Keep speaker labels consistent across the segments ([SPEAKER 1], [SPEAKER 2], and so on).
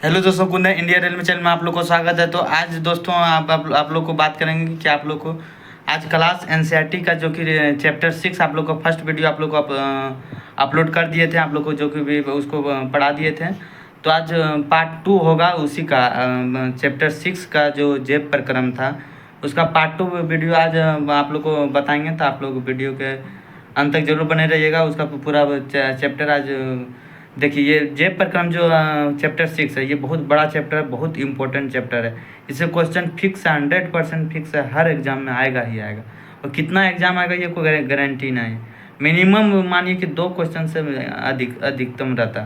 [SPEAKER 1] Hello दोस्तों, Kundan India railway channel में आप लोग को स्वागत है। तो आज दोस्तों आप लोग को बात करेंगे कि आप लोग को आज क्लास एनसीईआरटी का जो कि चैप्टर 6 आप लोग को फर्स्ट वीडियो आप लोग को अपलोड कर दिए थे। आप लोग को जो कि भी उसको पढ़ा दिए थे। तो आज पार्ट 2 होगा उसी का, चैप्टर 6 का जो जेब प्रक्रम था उसका पार्ट 2 वीडियो आज आप लोग को बताएंगे। तो आप लोग वीडियो के अंत तक जरूर बने रहिएगा। उसका पूरा चैप्टर आज देखिए। ये जेब प्रक्रम जो चैप्टर 6 है, ये बहुत बड़ा चैप्टर है, बहुत इंपॉर्टेंट चैप्टर है। इससे क्वेश्चन फिक्स है, 100% फिक्स है, हर एग्जाम में आएगा ही आएगा। और कितना एग्जाम आएगा ये कोई गारंटी नहीं। मिनिमम मानिए कि 2 क्वेश्चन से अधिकतम रहता।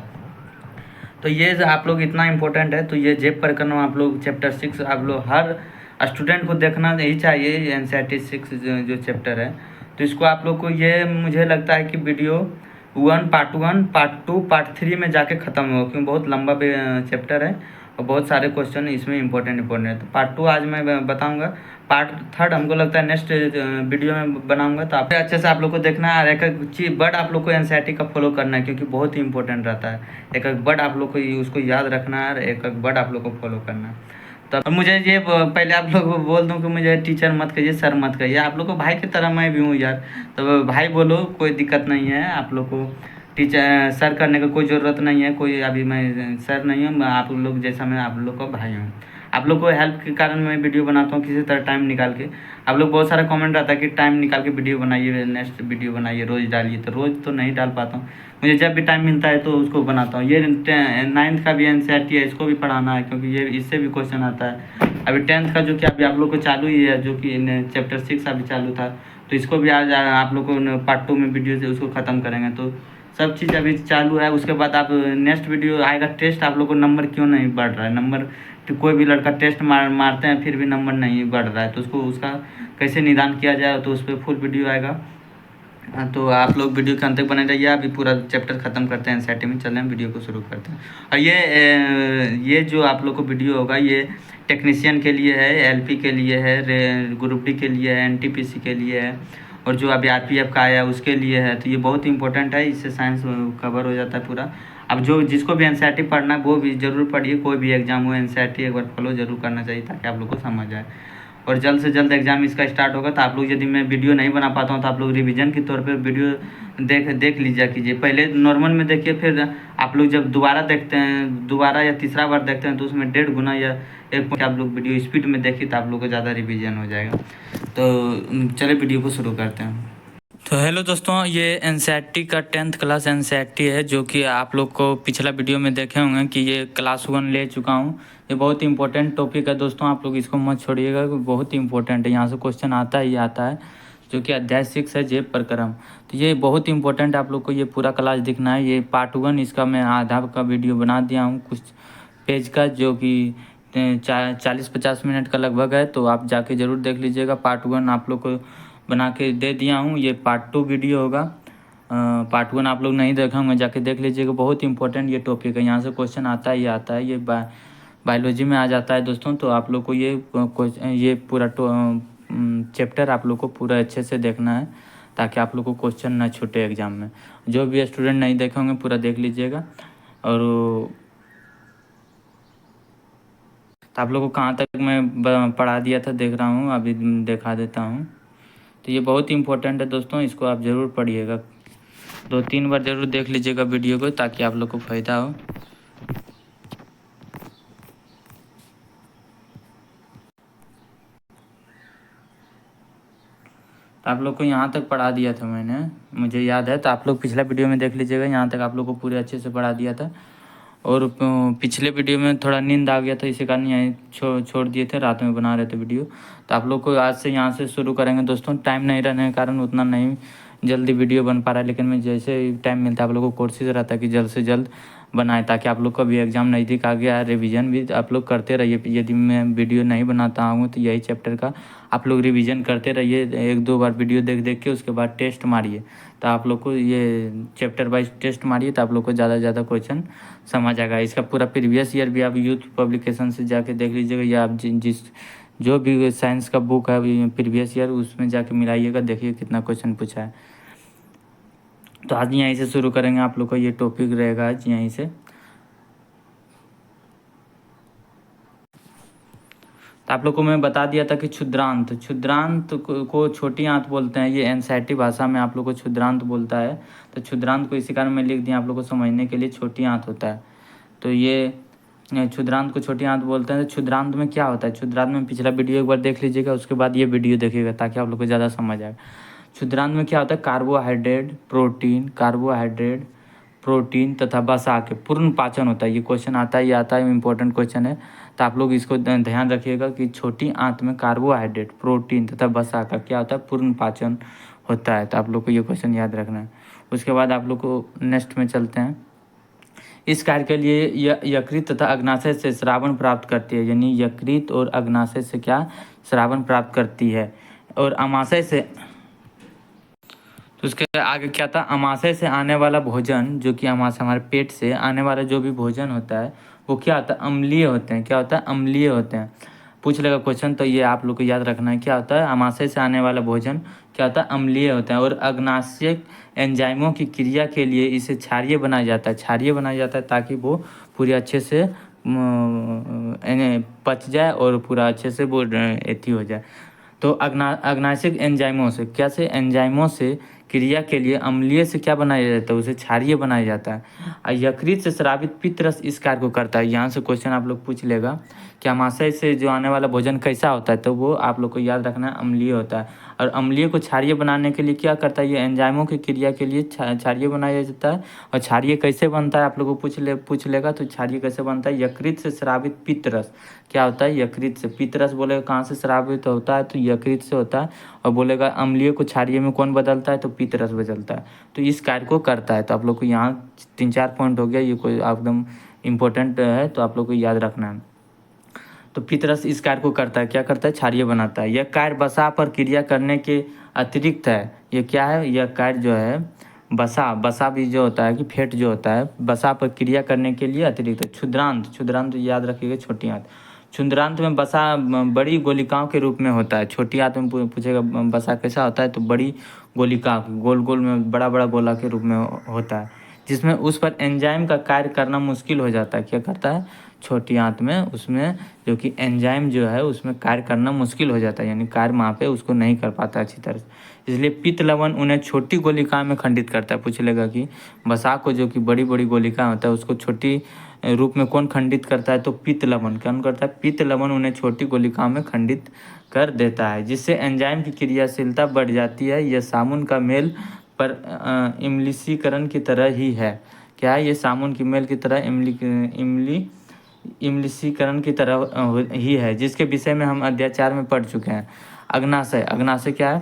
[SPEAKER 1] तो ये आप लोग इतना इम्पोर्टेंट है। तो ये जेब प्रक्रम आप लोग चैप्टर 6 आप लोग हर स्टूडेंट को देखना ही चाहिए। एनसीईआरटी 6 जो चैप्टर है, तो इसको आप लोग को ये मुझे लगता है कि वीडियो 1 पार्ट 2 पार्ट 3 में जाके ख़त्म होगा, क्योंकि बहुत लंबा चैप्टर है और बहुत सारे क्वेश्चन इसमें इंपॉर्टेंट है। तो पार्ट 2 आज मैं बताऊंगा। पार्ट 3 हमको लगता है नेक्स्ट वीडियो में बनाऊंगा। तो आप अच्छे से आप लोग को देखना है और एक एक चीज वर्ड आप लोग को एनसीईआरटी का फॉलो करना है, क्योंकि बहुत ही इंपॉर्टेंट रहता है। एक एक वर्ड आप लोग को उसको याद रखना है और एक एक वर्ड आप लोग को फॉलो करना है। तो मुझे ये पहले आप लोग को बोल दूं कि मुझे टीचर मत कहिए, सर मत कहिए। आप लोग को भाई की तरह मैं भी हूँ यार। तो भाई बोलो, कोई दिक्कत नहीं है। आप लोग को टीचर सर करने का कोई ज़रूरत नहीं है। कोई अभी मैं सर नहीं हूँ, आप लोग जैसा मैं आप लोग का भाई हूँ। आप लोग को हेल्प के कारण मैं वीडियो बनाता हूँ किसी तरह टाइम निकाल के। आप लोग बहुत सारा कमेंट आता है कि टाइम निकाल के वीडियो बनाइए, नेक्स्ट वीडियो बनाइए, रोज़ डालिए। तो रोज़ तो नहीं डाल पाता हूँ, मुझे जब भी टाइम मिलता है तो उसको बनाता हूँ। ये 9th का भी एनसीईआरटी है, इसको भी पढ़ाना है, क्योंकि ये इससे भी क्वेश्चन आता है। अभी 10th का जो कि अभी आप लोग को चालू ही है, जो कि चैप्टर 6 अभी चालू था, तो इसको भी आज आप लोग को पार्ट 2 में वीडियो से उसको ख़त्म करेंगे। तो सब चीज़ अभी चालू है। उसके बाद आप नेक्स्ट वीडियो आएगा टेस्ट। आप लोग को नंबर क्यों नहीं बढ़ रहा है? नंबर तो कोई भी लड़का टेस्ट मारते हैं फिर भी नंबर नहीं बढ़ रहा है, तो उसको उसका कैसे निदान किया जाए, तो उस पर फुल वीडियो आएगा। तो आप लोग वीडियो के अंत तक बने रहिए। अभी पूरा चैप्टर ख़त्म करते हैं, एनसीईआरटी में चलें, वीडियो को शुरू करते हैं। और ये जो आप लोग को वीडियो होगा, ये टेक्नीशियन के लिए है, एलपी के लिए है, ग्रुप डी के लिए है, एनटीपीसी के लिए है, और जो अभी आरपीएफ का आया उसके लिए है। तो ये बहुत इंपॉर्टेंट है, इससे साइंस कवर हो जाता है पूरा। अब जो जिसको भी एनसीईआरटी पढ़ना है वो भी ज़रूर पढ़िए। कोई भी एग्जाम हो, एनसीईआरटी एक बार फॉलो ज़रूर करना चाहिए, ताकि आप लोग को समझ आए। और जल्द से जल्द एग्ज़ाम इसका स्टार्ट होगा। तो आप लोग, यदि मैं वीडियो नहीं बना पाता हूँ, तो आप लोग रिवीजन के तौर पे वीडियो देख लीजिए कीजिए। पहले नॉर्मल में देखिए, फिर आप लोग जब दोबारा देखते हैं, दोबारा या तीसरा बार देखते हैं, तो उसमें 1.5 गुना या 1 आप लोग वीडियो स्पीड में देखिए, तो आप लोग को ज़्यादा रिवीजन हो जाएगा। तो चलिए वीडियो को शुरू करते हैं। तो हेलो दोस्तों, ये एनसीईआरटी का 10th क्लास एनसीईआरटी है, जो कि आप लोग को पिछला वीडियो में देखे होंगे कि ये क्लास 1 ले चुका हूँ। ये बहुत ही इंपॉर्टेंट टॉपिक है दोस्तों, आप लोग इसको मत छोड़िएगा, बहुत ही इंपॉर्टेंट है। यहाँ से क्वेश्चन आता ही आता है, जो कि अध्याय 6 है, जेब प्रक्रम। तो ये बहुत इंपॉर्टेंट, आप लोग को ये पूरा क्लास दिखना है। ये पार्ट 1 इसका मैं आधा का वीडियो बना दिया हूँ, कुछ पेज का, जो कि 40-50 मिनट का लगभग है। तो आप जाके ज़रूर देख लीजिएगा। पार्ट 1 आप लोग को बना के दे दिया हूँ। ये पार्ट 2 वीडियो होगा। पार्ट 1 आप लोग नहीं देखा होंगे, जाके देख लीजिएगा। बहुत इंपॉर्टेंट ये टॉपिक है, यहाँ से क्वेश्चन आता ही आता है। ये बायोलॉजी में आ जाता है दोस्तों। तो आप लोग को ये पूरा चैप्टर आप लोग को पूरा अच्छे से देखना है, ताकि आप लोग को क्वेश्चन ना छूटे एग्जाम में। जो भी स्टूडेंट नहीं देखे होंगे पूरा देख लीजिएगा। और तो आप लोग को कहाँ तक मैं पढ़ा दिया था देख रहा हूँ, अभी दिखा देता हूँ। तो ये बहुत इंपॉर्टेंट है दोस्तों, इसको आप ज़रूर पढ़िएगा। 2-3 बार ज़रूर देख लीजिएगा वीडियो को, ताकि आप लोग को फ़ायदा हो। तो आप लोग को यहाँ तक पढ़ा दिया था मैंने, मुझे याद है। तो आप लोग पिछला वीडियो में देख लीजिएगा, यहाँ तक आप लोग को पूरे अच्छे से पढ़ा दिया था। और पिछले वीडियो में थोड़ा नींद आ गया था, इसी कारण यहीं छोड़ दिए थे, रात में बना रहे थे वीडियो। तो आप लोग को आज से यहाँ से शुरू करेंगे दोस्तों। टाइम नहीं रहने के कारण उतना नहीं जल्दी वीडियो बन पा रहा है, लेकिन मैं जैसे टाइम मिलता है आप लोग को कोशिश रहता है कि जल्द से जल्द बनाए, ताकि आप लोग का भी एग्ज़ाम नज़दीक आ गया है। रिवीजन भी आप लोग करते रहिए। यदि मैं वीडियो नहीं बनाता हूँ, तो यही चैप्टर का आप लोग रिवीजन करते रहिए। 1-2 बार वीडियो देख देख के उसके बाद टेस्ट मारिए। तो आप लोग को ये चैप्टर वाइज टेस्ट मारिए, तो आप लोग को ज़्यादा से ज़्यादा क्वेश्चन समझ आएगा। इसका पूरा प्रीवियस ईयर भी आप यूथ पब्लिकेशन से जाके देख लीजिएगा, या आप जिस जो भी साइंस का बुक है प्रीवियस ईयर, उसमें जाके मिलाइएगा, देखिए कितना क्वेश्चन पूछा है। तो आज यहीं से शुरू करेंगे, आप लोग का ये टॉपिक रहेगा आज यहीं से। तो आप लोग को मैं बता दिया था कि क्षुद्रांत क्षुद्रांत को छोटी आंत बोलते हैं। ये एनसीईआरटी भाषा में आप लोग को क्षुद्रांत बोलता है। तो क्षुद्रांत को इसी कारण मैं लिख दिया आप लोग को समझने के लिए, छोटी आंत होता है। तो ये क्षुद्रांत को छोटी आंत बोलते हैं। तो क्षुद्रांत में क्या होता है, क्षुद्रांत में पिछला वीडियो एक बार देख लीजिएगा, उसके बाद ये वीडियो देखिएगा ताकि आप लोग को ज़्यादा समझ आए। क्षुद्रांत में क्या होता है, कार्बोहाइड्रेट प्रोटीन तथा वसा के पूर्ण पाचन होता है। ये क्वेश्चन आता है, ये आता है, इम्पोर्टेंट क्वेश्चन है। तो आप लोग इसको ध्यान रखिएगा कि छोटी आंत में कार्बोहाइड्रेट प्रोटीन तथा वसा का क्या होता है, पूर्ण पाचन होता है। तो आप लोग को ये क्वेश्चन याद रखना है। उसके बाद आप लोग को नेक्स्ट में चलते हैं। इस कार्य के लिए यकृत तथा अग्नाशय से श्रावण प्राप्त करती है, यानी यकृत और अग्नाशय से क्या श्रावण प्राप्त करती है। और अमाशय से, तो उसके आगे क्या था, अमाशय से आने वाला भोजन, जो कि अमाशय हमारे पेट से आने वाला जो भी भोजन होता है वो क्या होता है, अम्लीय होते हैं। क्या होता है, अम्लीय होते हैं। पूछ लेगा क्वेश्चन, तो ये आप लोग को याद रखना है। क्या होता है, अमाशय से आने वाला भोजन क्या होता है, अम्लीय होता है। और अग्नाशय एंजाइमों की क्रिया के लिए इसे क्षारीय बनाया जाता है। क्षारीय बनाया जाता है ताकि वो पूरी अच्छे से पच जाए और पूरा अच्छे से वो एथी हो जाए। तो अग्नाशय एंजाइमों से, क्या से, एंजाइमों से क्रिया के लिए अम्लीय से क्या बनाया जाता है, उसे क्षारीय बनाया जाता है। और यकृत से स्रावित पित्त रस इस कार्य को करता है। यहाँ से क्वेश्चन आप लोग पूछ लेगा कि अमाशय से जो आने वाला भोजन कैसा होता है, तो वो आप लोग को याद रखना है, अम्लीय होता है। और अम्लीय को क्षारीय बनाने के लिए क्या करता है, ये एंजाइमों की क्रिया के लिए क्षारीय बनाया जाता है। और क्षारीय कैसे बनता है आप लोग को पूछ लेगा, तो क्षारीय कैसे बनता है, यकृत से स्रावित पित्त रस। क्या होता है, यकृत से। पित्त रस बोलेगा कहाँ से स्रावित होता है, तो यकृत से होता है। और बोलेगा अम्लीय को क्षारीय में कौन बदलता है, तो पित्त रस बदलता है। तो इस कार्य को करता है। तो आप लोग को यहाँ 3-4 पॉइंट हो गया, ये कोई एकदम इम्पोर्टेंट है, तो आप लोग को याद रखना है। तो पित्त रस इस कार्य को करता है, क्या करता है, क्षारीय बनाता है। यह कार्य वसा पर क्रिया करने के अतिरिक्त है। ये क्या है, यह कार्य जो है वसा भी जो होता है कि फैट जो होता है, वसा पर क्रिया करने के लिए अतिरिक्त है। क्षुद्रांत याद रखिएगा, छोटी आंत। क्षुद्रांत में वसा बड़ी गोलिकाओं के रूप में होता है। छोटी आंत में पूछेगा वसा कैसा होता है, तो बड़ी गोलिका, गोल गोल में बड़ा बड़ा गोला के रूप में होता है, जिसमें उस पर एंजाइम का कार्य करना मुश्किल हो जाता है। क्या करता है, छोटी आंत में, उसमें जो कि एंजाइम जो है उसमें कार्य करना मुश्किल हो जाता है, यानी कार्य वहाँ पे उसको नहीं कर पाता अच्छी तरह से। इसलिए पित्त लवण उन्हें छोटी गोलिका में खंडित करता है। पूछ लेगा कि वसा को जो कि बड़ी बड़ी गोलिका होता है उसको छोटी रूप में कौन खंडित करता है, तो पित्त लवण। कौन करता है, पित्त लवण उन्हें छोटी गोलिका में खंडित कर देता है, जिससे एंजाइम की क्रियाशीलता बढ़ जाती है। यह साबुन का मेल पर इमलीसीकरण की तरह ही है। क्या है, ये साबुन की मेल की तरह इमलीसीकरण की तरह ही है, जिसके विषय में हम अध्याय 4 में पढ़ चुके हैं। अग्नाशय क्या है,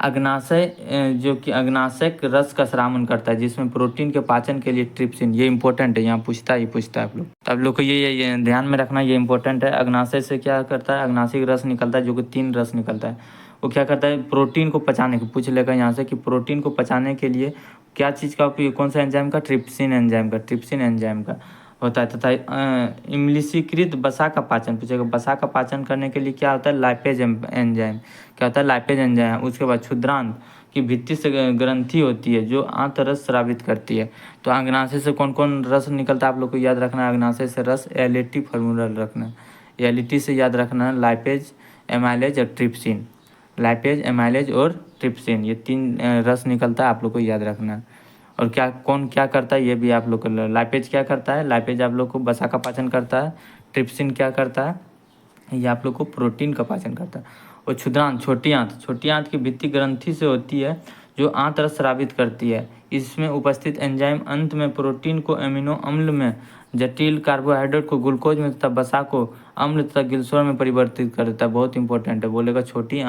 [SPEAKER 1] अग्नाशय जो कि अग्नाशय रस का स्रावन करता है, जिसमें प्रोटीन के पाचन के लिए ट्रिप्सिन, ये इंपॉर्टेंट है, यहाँ पूछता है आप लोग। तो आप लोग को ये ध्यान में रखना, ये इंपॉर्टेंट है। अग्नाशय से क्या करता है, अग्नाशय रस निकलता है, जो कि 3 रस निकलता है। वो क्या करता है, प्रोटीन को पचाने को, पूछ लेगा यहाँ से कि प्रोटीन को पचाने के लिए क्या चीज़ का उपयोग, कौन सा एंजाइम का, ट्रिप्सिन एंजाइम का होता है। तथा इमलीसीकृत वसा का पाचन, पूछेगा वसा का पाचन करने के लिए क्या होता है, लाइपेज एंजाइम। क्या होता है, लाइपेज एंजाइम। उसके बाद क्षुद्रांत की भित्ति से ग्रंथि होती है जो आंत रस स्रावित करती है। तो अग्नाशय से कौन कौन रस निकलता है आप लोग को याद रखना है। अग्नाशय से रस एलिटी फार्मूला रखना है, एलिटी से याद रखना है, लाइपेज, एमाइलेज और ट्रिप्सिन। लाइपेज, एमाइलेज और ट्रिप्सिन, ये 3 रस निकलता है, आप लोग को याद रखना है। और क्या करता है, ये भी आप लोग को, लाइपेज क्या करता है, लाइपेज आप लोग को वसा का पाचन करता है। ट्रिप्सिन क्या करता है, ये आप लोग को प्रोटीन का पाचन करता है। और क्षुद्रांत, छोटी आंत की भित्ति ग्रंथि से होती है जो आंत रस स्रावित करती है। इसमें उपस्थित एंजाइम अंत में प्रोटीन को एमिनो अम्ल में, जटिल कार्बोहाइड्रेट को ग्लूकोज में तथा वसा को अम्ल तथा ग्लिसरॉल में परिवर्तित कर देता है। बहुत इंपॉर्टेंट है, बोलेगा छोटी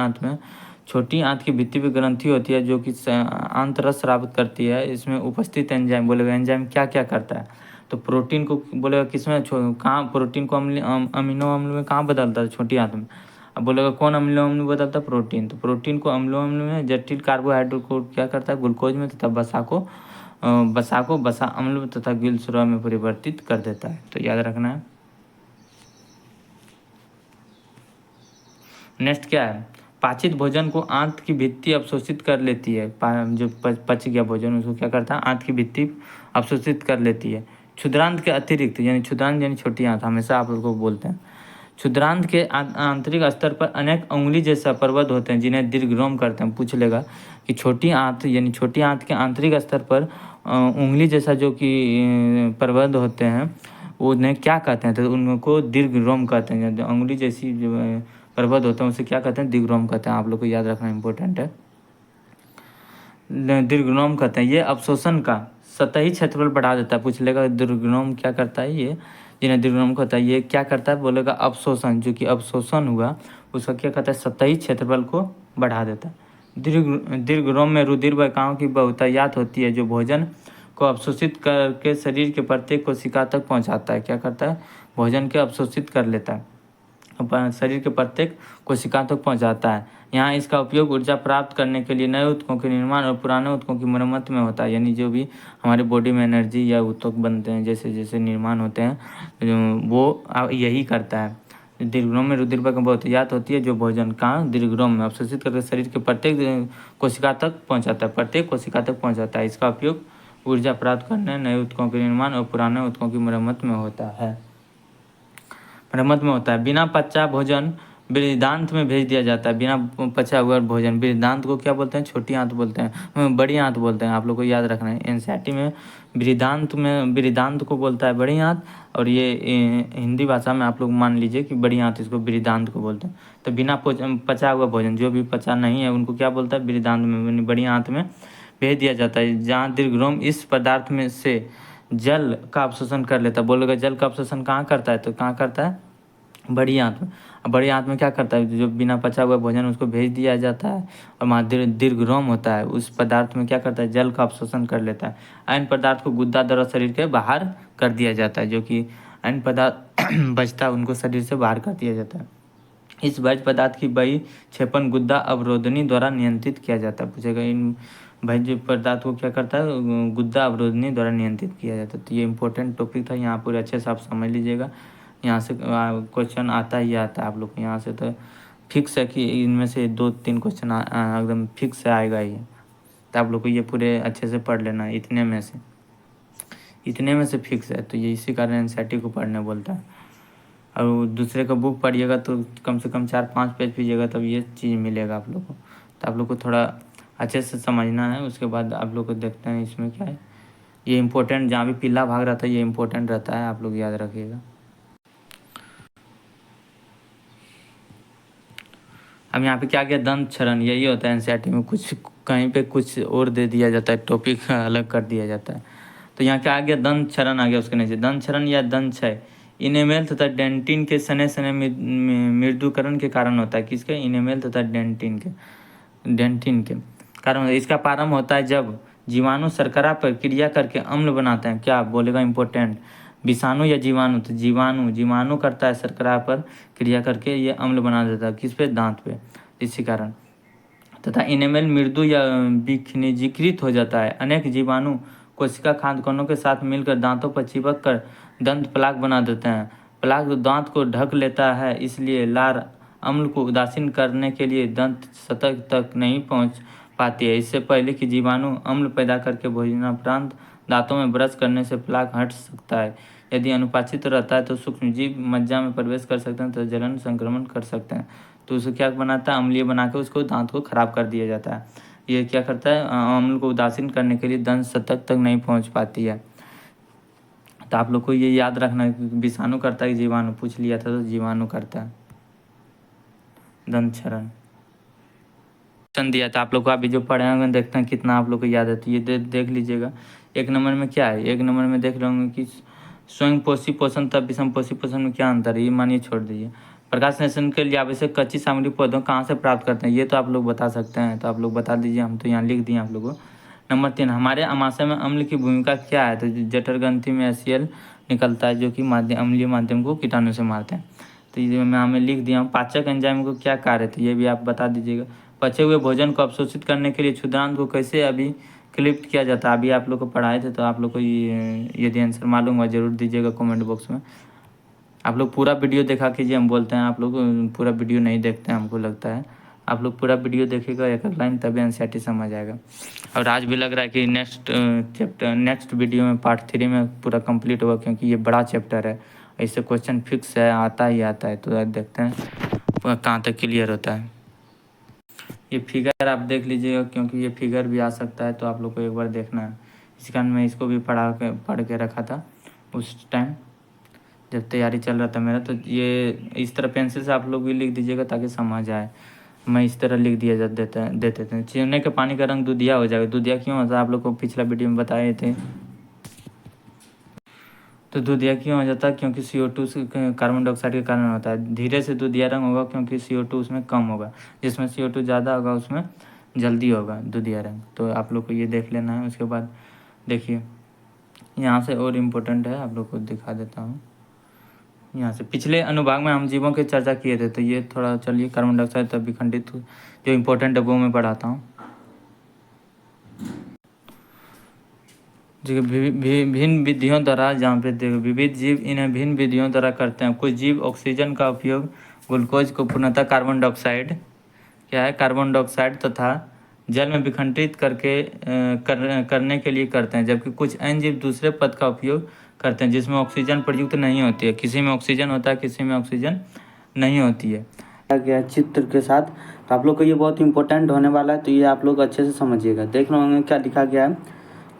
[SPEAKER 1] आंत की भित्ति भी ग्रंथि होती है जो कि आंत रस स्रावित करती है। इसमें उपस्थित एंजाइम, बोलेगा एंजाइम क्या क्या करता है, तो प्रोटीन को बोलेगा किसमें, कहाँ प्रोटीन को अमीनो अम्ल में कहाँ बदलता है, छोटी आंत में। अब बोलेगा कौन अम्लो अम्ल में बदलता है, प्रोटीन। तो प्रोटीन को अम्लो अम्ल में, जटिल कार्बोहाइड्रेट को क्या करता है, ग्लूकोज में तथा वसा अम्ल तथा ग्लिसरॉल में परिवर्तित कर देता है। तो याद रखना है। नेक्स्ट क्या है, पाचित भोजन को आंत की भित्ति अवशोषित कर लेती है। जो पच गया भोजन उसको क्या करता है, आंत की भित्ति अवशोषित कर लेती है। क्षुद्रांत के अतिरिक्त, यानी क्षुद्रांत यानी छोटी आंत, हमेशा आप लोग को बोलते हैं।
[SPEAKER 2] क्षुद्रांत के आंतरिक स्तर पर अनेक उंगली जैसा पर्वत होते हैं जिन्हें दीर्घरोम करते हैं। पूछ लेगा कि छोटी आंत यानी छोटी आंत के आंतरिक स्तर पर उंगली जैसा जो कि पर्वत होते हैं उन्हें क्या कहते हैं, तो उनको दीर्घरोम कहते हैं। उंगली जैसी जो पर्वत होते हैं उसे क्या कहते हैं, दीर्घरोम कहते हैं। आप लोग को याद रखना इंपॉर्टेंट है। दीर्घरोम कहते हैं। ये अवशोषण का सतही क्षेत्रफल बढ़ा देता है। पूछ लेगा दीर्घरोम क्या करता है, ये जिन्हें दीर्घरोम कहता है ये क्या करता है, बोलेगा अवशोषण, जो कि अवशोषण हुआ उसका क्या कहता है, सतही क्षेत्रफल को बढ़ा देता है। दीर्घरोम में रुधिर वाहिकाओं की बहुतायात होती है जो भोजन को अवशोषित करके शरीर के प्रत्येक कोशिका तक पहुंचाता है। क्या करता है, भोजन के अवशोषित कर लेता है, शरीर के प्रत्येक कोशिका तक पहुंचाता है। यहाँ इसका उपयोग ऊर्जा प्राप्त करने के लिए नए ऊतकों के निर्माण और पुराने ऊतकों की मरम्मत में होता है। यानी जो भी हमारे बॉडी में एनर्जी या ऊतक बनते हैं, जैसे जैसे निर्माण होते हैं, वो यही करता है। दीर्घरोम में रुधिर की बहुतायात होती है जो भोजन का दीर्घरोम में अवशोषित करके शरीर के प्रत्येक कोशिका तक पहुँचाता है, प्रत्येक कोशिका तक पहुँचाता है। इसका उपयोग ऊर्जा प्राप्त करने, नए ऊतकों के निर्माण और पुराने ऊतकों की मरम्मत में होता है। बिना पचा भोजन बृहदान्त में भेज दिया जाता है। बिना पचा हुआ भोजन, बृहदान्त को क्या बोलते हैं, छोटी आंत बोलते हैं, बड़ी आंत बोलते हैं। आप लोग को याद रखना है। एनसीईआरटी में बृहदान्त को बोलता है बड़ी आंत, और ये हिंदी भाषा में आप लोग मान लीजिए कि बड़ी आंत इसको बृहदान्त को बोलते हैं। तो बिना पचा हुआ भोजन, जो भी पचा नहीं है उनको क्या बोलता है, बृहदान्त में, बड़ी आंत में भेज दिया जाता है। जहाँ दीर्घरोम इस पदार्थ में से जल का अवशोषण कर लेता है। बोलेगा जल का अवशोषण कहाँ करता है, तो कहाँ करता है, बड़ी आंत में। अब बड़ी आंत में क्या करता है, जो बिना पचा हुआ भोजन उसको भेज दिया जाता है, और वहाँ दीर्घरोम होता है, उस पदार्थ में क्या करता है, जल का अवशोषण कर लेता है। अन्य पदार्थ को गुद्दा द्वारा शरीर के बाहर कर दिया जाता है। जो कि अन्य पदार्थ बचता है उनको शरीर से बाहर कर दिया जाता है। इस भोज्य पदार्थ की बही क्षेपण गुद्दा अवरोधनी द्वारा नियंत्रित किया जाता है। पूछेगा इन भोज्य पदार्थ को क्या करता है, गुद्दा अवरोधनी द्वारा नियंत्रित किया जाता है। तो ये इंपॉर्टेंट टॉपिक था, यहाँ पूरे अच्छे से आप समझ लीजिएगा। यहाँ से क्वेश्चन आता ही आता है आप लोग को। यहाँ से तो फिक्स है कि इनमें से 2-3 क्वेश्चन एकदम फिक्स आएगा ही। तो आप लोग को ये पूरे अच्छे से पढ़ लेना है। इतने में से फिक्स है, तो ये इसी कारण एनसीईआरटी को पढ़ने बोलता है। और दूसरे का बुक पढ़िएगा तो कम से कम 4-5 पेज पीजिएगा, तब ये चीज़ मिलेगा आप लोग को। तो आप लोग को थोड़ा अच्छे से समझना है। उसके बाद आप लोग को देखते हैं इसमें क्या है। ये इंपॉर्टेंट, जहाँ भी पीला भाग रहता है ये इंपॉर्टेंट रहता है, आप लोग याद रखिएगा। अब यहाँ पे क्या किया, दंत क्षरण, यही होता है एनसीईआरटी में। कुछ कहीं पे कुछ और दे दिया जाता है, टॉपिक अलग कर दिया जाता है। तो यहाँ क्या आ गया, दंत क्षरण आ गया उसके नीचे। दंत क्षरण या दंत क्षय इनेमेल तथा डेंटिन के सने सने मृदुकरण के कारण होता है। किसके, इनेमेल तथा डेंटिन के कारण। इसका प्रारंभ होता है जब जीवाणु शर्करा पर क्रिया करके अम्ल बनाते हैं। क्या बोलेगा, इंपॉर्टेंट, विषाणु या जीवाणु, तो जीवाणु करता है शर्करा पर क्रिया करके ये अम्ल बना देता है। किस पे, दांत पे, इसी कारण। तथा इनेमेल मृदु या विखनिजीकृत हो जाता है। अनेक जीवाणु कोशिका खाद्य कणों के साथ मिलकर दांतों पर चिपक कर दंत प्लाक बना देते हैं। प्लाक दांत को ढक लेता है, इसलिए लार अम्ल को उदासीन करने के लिए दंत सतह तक नहीं पहुंच पाती है। इससे पहले कि जीवाणु अम्ल पैदा करके भोजनापरांत दांतों में ब्रश करने से प्लाक हट सकता है। यदि अनुपस्थित रहता है तो सूक्ष्मजीव मज्जा में प्रवेश कर सकते हैं, तो जलन संक्रमण कर सकते हैं। तो उसे क्या बनाता है, अम्लीय बना के उसको दांत को खराब कर दिया जाता है। ये क्या करता है, अम्ल को उदासीन करने के लिए दंत सतह तक नहीं पहुंच पाती है। तो आप लोग को ये याद रखना है, विषाणु करता है, जीवाणु पूछ लिया था, तो जीवाणु करता है दंत क्षरण। दिया था आप लोग को, अभी जो पढ़े होंगे देखते हैं कितना आप लोग को याद है। तो ये देख लीजिएगा। 1 नंबर में क्या है, 1 नंबर में देख रहे होंगे कि स्वयं पोषी पोषण तथा विषम पोषी पोषण में क्या अंतर है, ये मानिए छोड़ दीजिए। प्रकाश संश्लेषण के लिए आवश्यक कच्ची सामग्री पौधों कहाँ से प्राप्त करते हैं, ये तो आप लोग बता सकते हैं। तो आप लोग बता दीजिए, हम तो यहाँ लिख दिए आप लोगों को। नंबर 3, हमारे आमाशय में अम्ल की भूमिका क्या है, तो जठर ग्रंथि में HCl निकलता है जो कि अम्लीय माध्यम को कीटाणु से मारते हैं। तो ये मैं हमें लिख दिया हूँ। पाचक एंजाइम को क्या कार्य है, तो ये भी आप बता दीजिएगा। पचे हुए भोजन को अवशोषित करने के लिए क्षुद्रांत को कैसे अभिक्लिप्त किया जाता है, अभी आप लोग को पढ़ाए थे। तो आप लोग को यदि आंसर मालूम हुआ जरूर दीजिएगा कमेंट बॉक्स में। आप लोग पूरा वीडियो देखा कीजिए, हम बोलते हैं आप लोग पूरा वीडियो नहीं देखते हैं, हमको लगता है। आप लोग पूरा वीडियो देखिएगा एक लाइन, तभी एनसीईआरटी समझ आएगा। और आज भी लग रहा है कि नेक्स्ट वीडियो में पार्ट 3 में पूरा कंप्लीट होगा, क्योंकि ये बड़ा चैप्टर है। ऐसे क्वेश्चन फिक्स है, आता ही आता है। तो देखते हैं कहाँ तक क्लियर होता है। ये फिगर आप देख लीजिएगा, क्योंकि ये फिगर भी आ सकता है, तो आप लोग को एक बार देखना है। इस कारण मैं इसको भी पढ़ के रखा था उस टाइम जब तैयारी चल रहा था मेरा। तो ये इस तरह पेंसिल से आप लोग भी लिख दीजिएगा ताकि समझ आए। मैं इस तरह लिख दिया देते थे। चूने के पानी का रंग दूधिया हो जाएगा। दूधिया क्यों होता है, आप लोग को पिछला वीडियो में बताए थे। तो दूधिया क्यों हो जाता है, क्योंकि CO2 कार्बन डाइऑक्साइड के कारण होता है। धीरे से दूधिया रंग होगा क्योंकि CO2 उसमें कम होगा, जिसमें CO2 ज़्यादा होगा उसमें जल्दी होगा दूधिया रंग। तो आप लोग को ये देख लेना है। उसके बाद देखिए यहाँ से और इम्पोर्टेंट है, आप लोग को दिखा देता हूँ। यहाँ से पिछले अनुभाग में हम जीवों की चर्चा किए थे, तो ये थोड़ा चलिए कार्बन डाइऑक्साइड तब विखंडित जो इम्पोर्टेंट है वो मैं पढ़ाता हूँ। जो भिन्न विधियों द्वारा, जहाँ पे देखो विविध जीव इन्हें भिन्न विधियों द्वारा करते हैं। कुछ जीव ऑक्सीजन का उपयोग ग्लूकोज को पूर्णतः कार्बन डाइऑक्साइड कार्बन डाइऑक्साइड तथा जल में विखंडित करने के लिए करते हैं, जबकि कुछ अन्य जीव दूसरे पद का उपयोग करते हैं जिसमें ऑक्सीजन प्रयुक्त नहीं होती है। किसी में ऑक्सीजन होता है, किसी में ऑक्सीजन नहीं होती है।
[SPEAKER 1] गया चित्र के साथ, तो आप लोग को ये बहुत इंपॉर्टेंट होने वाला है, तो ये आप लोग अच्छे से समझिएगा। देख रहे होंगे क्या लिखा गया है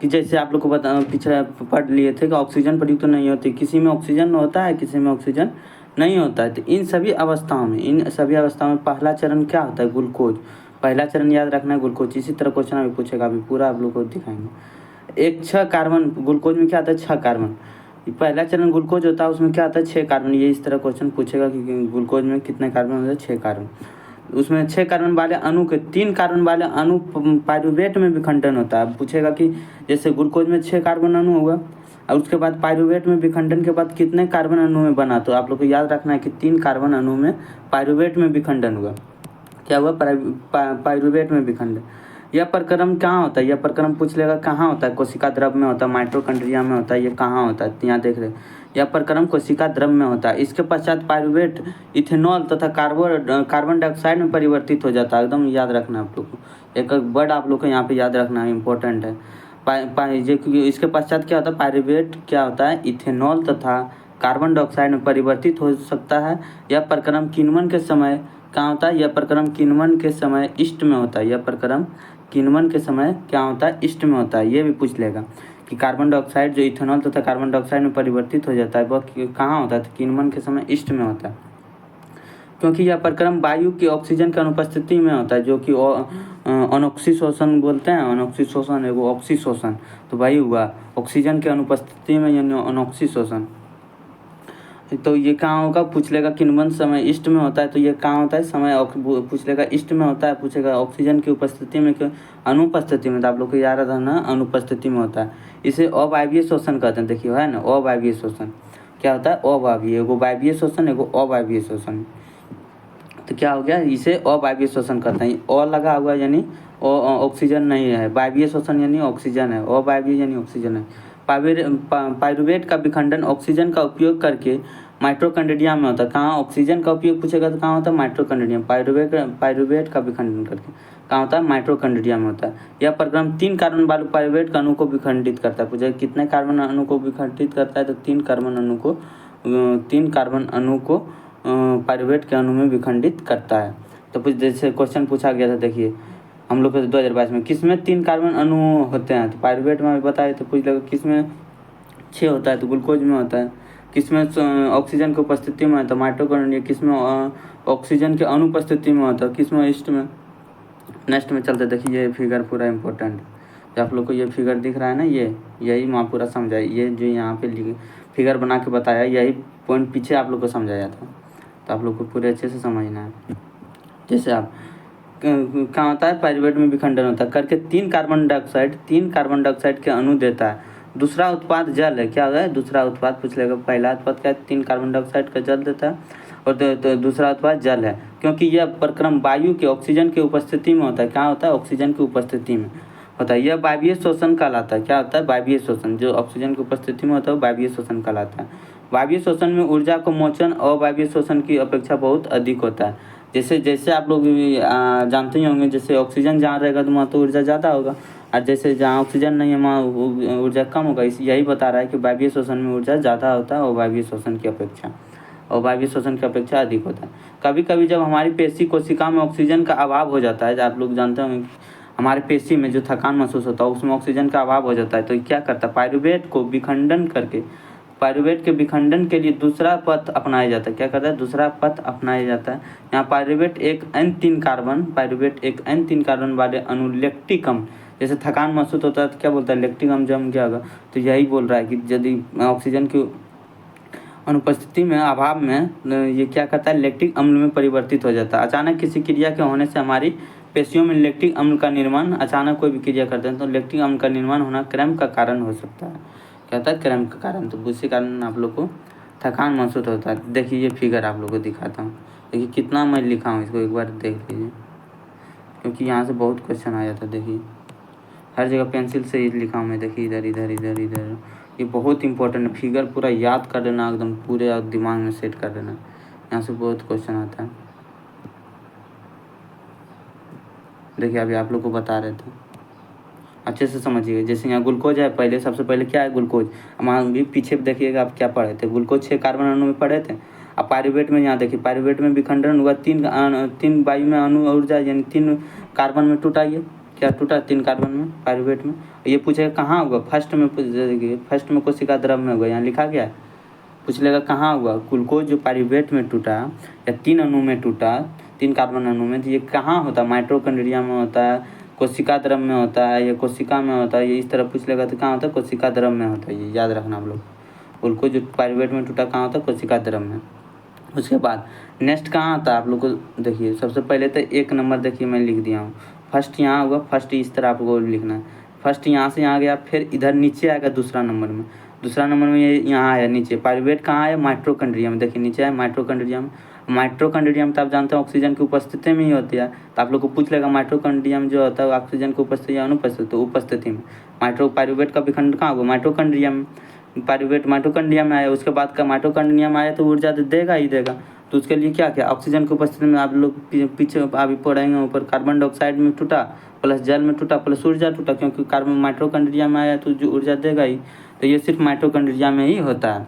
[SPEAKER 1] कि जैसे आप लोग को पिछले पढ़ लिए थे कि ऑक्सीजन प्रयुक्त नहीं होती, किसी में ऑक्सीजन होता है, किसी में ऑक्सीजन नहीं होता है। तो इन सभी अवस्थाओं में पहला चरण क्या होता है, ग्लूकोज। पहला चरण याद रखना है, ग्लूकोज। इसी तरह क्वेश्चन अभी पूछेगा, अभी पूरा आप लोग को दिखाएंगे। एक 6 कार्बन ग्लूकोज में क्या आता है, 6 कार्बन। पहला चरण ग्लूकोज होता है, उसमें क्या आता है, 6 कार्बन। ये इस तरह क्वेश्चन पूछेगा कि ग्लूकोज में कितने कार्बन होते हैं, 6 कार्बन। उसमें 6 कार्बन वाले अणु के 3 कार्बन वाले अणु पाइरुवेट में विखंडन होता है। पूछेगा कि जैसे ग्लूकोज में 6 कार्बन अणु होगा और उसके बाद पाइरुवेट में विखंडन के बाद कितने कार्बन अणु में बना, तो आप लोग को याद रखना है कि 3 कार्बन अणु में पाइरुवेट में विखंडन हुआ। क्या हुआ, पाइरुवेट में विखंडन। यह प्रक्रम कहाँ होता है, यह प्रक्रम पूछ लेगा कहाँ होता है, कोशिका द्रव में होता है, माइटोकॉन्ड्रिया में होता है। ये कहाँ होता है, यहाँ देख रहे हैं, यह प्रक्रम कोशिका द्रव में होता है। इसके पश्चात पाइरुवेट इथेनॉल तथा कार्बन डाइऑक्साइड में परिवर्तित हो जाता है। एकदम याद रखना है आप लोग को, एक वर्ड आप लोग को यहाँ पे याद रखना है, इंपॉर्टेंट है। इसके पश्चात क्या होता है, पाइरुवेट क्या होता है, इथेनॉल तथा कार्बन डाइऑक्साइड में परिवर्तित हो सकता है। यह प्रक्रम किण्वन के समय कहाँ होता है, यह प्रक्रम किण्वन के समय ईस्ट में होता है। यह प्रक्रम किण्वन के समय क्या होता है, ईस्ट में होता है। ये भी पूछ लेगा कि कार्बन डाइऑक्साइड जो इथेनॉल तथा कार्बन डाइऑक्साइड में परिवर्तित हो जाता है वह कहाँ होता है, तो किण्वन के समय ईस्ट में होता है। क्योंकि यह प्रक्रम वायु की ऑक्सीजन की अनुपस्थिति में होता है, जो कि अनऑक्सीशोषण बोलते हैं। अनऑक्सीशोषण है वो ऑक्सीशोषण, तो वही हुआ ऑक्सीजन की अनुपस्थिति में, यानी अनऑक्सीशोषण। तो ये कहाँ होगा, पूछ लेगा किण्वन समय ईस्ट में होता है, तो ये कहाँ होता है, समय पूछ लेगा ईस्ट में होता है। पूछेगा ऑक्सीजन की उपस्थिति में क्यों, अनुपस्थिति में, तो आप लोग को याद रहना अनुपस्थिति में होता है। इसे अवायवीय शोषण कहते हैं। देखिए है ना, अवायवीय शोषण क्या होता है, अवायवीय, एगो वायवीय शोषण, एगो अवायवीय शोषण। तो क्या हो गया, इसे अवायवीय शोषण कहते हैं। अ लगा हुआ यानी ऑक्सीजन नहीं है, वायवीय शोषण यानी ऑक्सीजन है, अवायवीय यानी ऑक्सीजन है। पाइरुवेट का विखंडन ऑक्सीजन का उपयोग करके माइटोकॉन्ड्रिया में होता है। कहाँ ऑक्सीजन का उपयोग पूछेगा तो कहाँ होता है, माइटोकॉन्ड्रिया। पाइरुवेट का विखंडन करके कहाँ होता है, माइटोकॉन्ड्रिया में होता है। यह प्रक्रम 3 कार्बन वाले पाइरुवेट का अणु को विखंडित करता है। पूछेगा कितने कार्बन अणु को विखंडित करता है, तो 3 कार्बन अणु को पाइरुवेट के अणु में विखंडित करता है। तो कुछ जैसे क्वेश्चन पूछा गया था, देखिए हम लोग को 2022 में, किसमें 3 कार्बन अणु होते हैं, तो पाइरुवेट में बताए। तो पूछ लगा किसमें 6 होता है, तो ग्लूकोज में होता है। किसमें ऑक्सीजन की उपस्थिति में है, तो माइटोकॉन्ड्रिया। किसमें ऑक्सीजन के अनुपस्थिति में होता है, किसमें ईस्ट में। नेक्स्ट में चलते, देखिए ये फिगर पूरा इंपॉर्टेंट, जो आप लोग को ये फिगर दिख रहा है ना, यही वहाँ पूरा समझाया। ये जो यहाँ पे फिगर बना के बताया, यही पॉइंट पीछे आप लोग को समझाया था, तो आप लोग को पूरे अच्छे से समझना है। जैसे आप कहाँ होता है, पाइरुवेट में विखंडन होता है करके 3 कार्बन डाइऑक्साइड के अणु देता है। दूसरा उत्पाद जल है। क्या होता है, दूसरा उत्पाद पूछ लेगा। पहला उत्पाद क्या है, 3 कार्बन डाइऑक्साइड का जल देता है, और दूसरा उत्पाद जल है। क्योंकि यह प्रक्रम वायु के ऑक्सीजन की उपस्थिति में होता है। क्या होता है, ऑक्सीजन की उपस्थिति में होता है। यह वायवीय शोषण कहलाता है। क्या होता है, वायवीय शोषण। जो ऑक्सीजन की उपस्थिति में होता है वायवीय शोषण कहलाता है। वायवीय शोषण में ऊर्जा को मोचन अवायवीय शोषण की अपेक्षा बहुत अधिक होता है। जैसे आप लोग जानते ही होंगे, जैसे ऑक्सीजन जहाँ रहेगा तो वहाँ तो ऊर्जा ज़्यादा होगा,
[SPEAKER 2] और जैसे जहाँ ऑक्सीजन नहीं है वहाँ ऊर्जा कम होगा। इस यही बता रहा है कि वायवीय श्वसन में ऊर्जा ज़्यादा होता है अवायवीय श्वसन की अपेक्षा, अवायवीय श्वसन की अपेक्षा अधिक होता है। कभी कभी जब हमारी पेशी कोशिका में ऑक्सीजन का अभाव हो जाता है, आप लोग जानते होंगे हमारे पेशी में जो थकान महसूस होता है उसमें ऑक्सीजन का अभाव हो जाता है, तो क्या करता है पायरुवेट को विखंडन करके, पायरुवेट के विखंडन के लिए दूसरा पथ अपनाया जाता है। क्या करता है? दूसरा पथ अपनाया जाता है। यहाँ पायरुवेट एक N3 कार्बन, पायरुवेट एक N3 कार्बन वाले अणु लैक्टिक अम्ल, जैसे थकान महसूस होता है तो क्या बोलता है लैक्टिक अम्ल जम क्या होगा, तो यही बोल रहा है कि यदि ऑक्सीजन की अनुपस्थिति में अभाव में ये क्या करता है लैक्टिक अम्ल में परिवर्तित हो जाता है। अचानक किसी क्रिया के होने से हमारी पेशियों में लैक्टिक अम्ल का निर्माण, अचानक कोई भी क्रिया करते हैं तो लैक्टिक अम्ल का निर्माण होना क्रैम्प का कारण हो सकता है। क्या होता है? क्रैम्प का कारण। तो उसी कारण आप लोग को थकान महसूस होता है। देखिए ये फिगर आप लोग को दिखाता हूँ, देखिए कितना मैं लिखा हूँ, इसको एक बार देख लीजिए क्योंकि यहाँ से बहुत क्वेश्चन आ जाता है। देखिए हर जगह पेंसिल से ही लिखा हूँ मैं, देखिए इधर इधर इधर इधर, ये बहुत इंपॉर्टेंट है। फिगर पूरा याद कर लेना, एकदम पूरे दिमाग में सेट कर लेना, यहाँ से बहुत क्वेश्चन आता है। देखिए अभी आप लोग को बता रहे थे, अच्छे से समझिएगा। जैसे यहाँ ग्लूकोज है, पहले सबसे पहले क्या है ग्लूकोज, हम भी पीछे देखिएगा आप क्या पढ़े थे, ग्लूकोज 6 कार्बन अणु में पढ़े थे। अब पायरुवेट में यहाँ देखिए पायरुवेट में विखंडन हुआ 3 वायु में अणु ऊर्जा यानी 3 कार्बन में टूटा, ये क्या टूटा 3 कार्बन में पायरुवेट में। ये पूछेगा कहाँ हुआ, फर्स्ट में देखिए फर्स्ट में कोशिका द्रव में हुआ, यहाँ लिखा गया है। पूछ लेगा कहाँ हुआ, ग्लूकोज जो पायरुवेट में टूटा या 3 अणु में टूटा, 3 कार्बन अणु में, तो ये कहाँ होता है माइटोकॉन्ड्रिया में होता है, कोशिका द्रव में होता है, या कोशिका में होता है, ये इस तरह पूछ लेगा तो कहाँ होता है कोशिका द्रव में होता है। ये याद रखना आप लोग, ग्लूकोज जो पायरुवेट में टूटा कहाँ होता है कोशिका द्रव में। उसके बाद नेक्स्ट कहाँ आता है आप लोग को, देखिए सबसे पहले तो 1 नंबर देखिए मैं लिख दिया हूँ, फर्स्ट यहाँ होगा, फर्स्ट इस तरह आपको लिखना है, फर्स्ट यहाँ से यहाँ गया, फिर इधर नीचे आएगा दूसरा नंबर में, दूसरा नंबर में ये यहाँ आया नीचे, पायरुवेट कहाँ है माइटोकॉन्ड्रिया में, देखिए नीचे है माइटोकॉन्ड्रिया में। माइटोकॉन्ड्रिया में तो आप जानते हैं ऑक्सीजन की उपस्थिति में ही होती है, तो आप लोग को पूछ लेगा माइटोकॉन्ड्रिया में जो होता है ऑक्सीजन की उपस्थिति या अनुपस्थिति, तो उपस्थिति में। पायरुवेट का विखंडन कहाँ होगा माइटोकॉन्ड्रिया में, पायरुवेट माइटोकॉन्ड्रिया में आया, उसके बाद का माइटोकॉन्ड्रिया में आया तो ऊर्जा तो देगा ही देगा। तो उसके लिए क्या क्या ऑक्सीजन की उपस्थिति में आप लोग पीछे अभी पढ़ेंगे ऊपर, कार्बन डाइऑक्साइड में टूटा प्लस जल में टूटा प्लस ऊर्जा टूटा, क्योंकि कार्बन माइटोकॉन्ड्रिया में आया तो जो ऊर्जा देगा ही, तो ये सिर्फ माइटोकॉन्ड्रिया में ही होता है।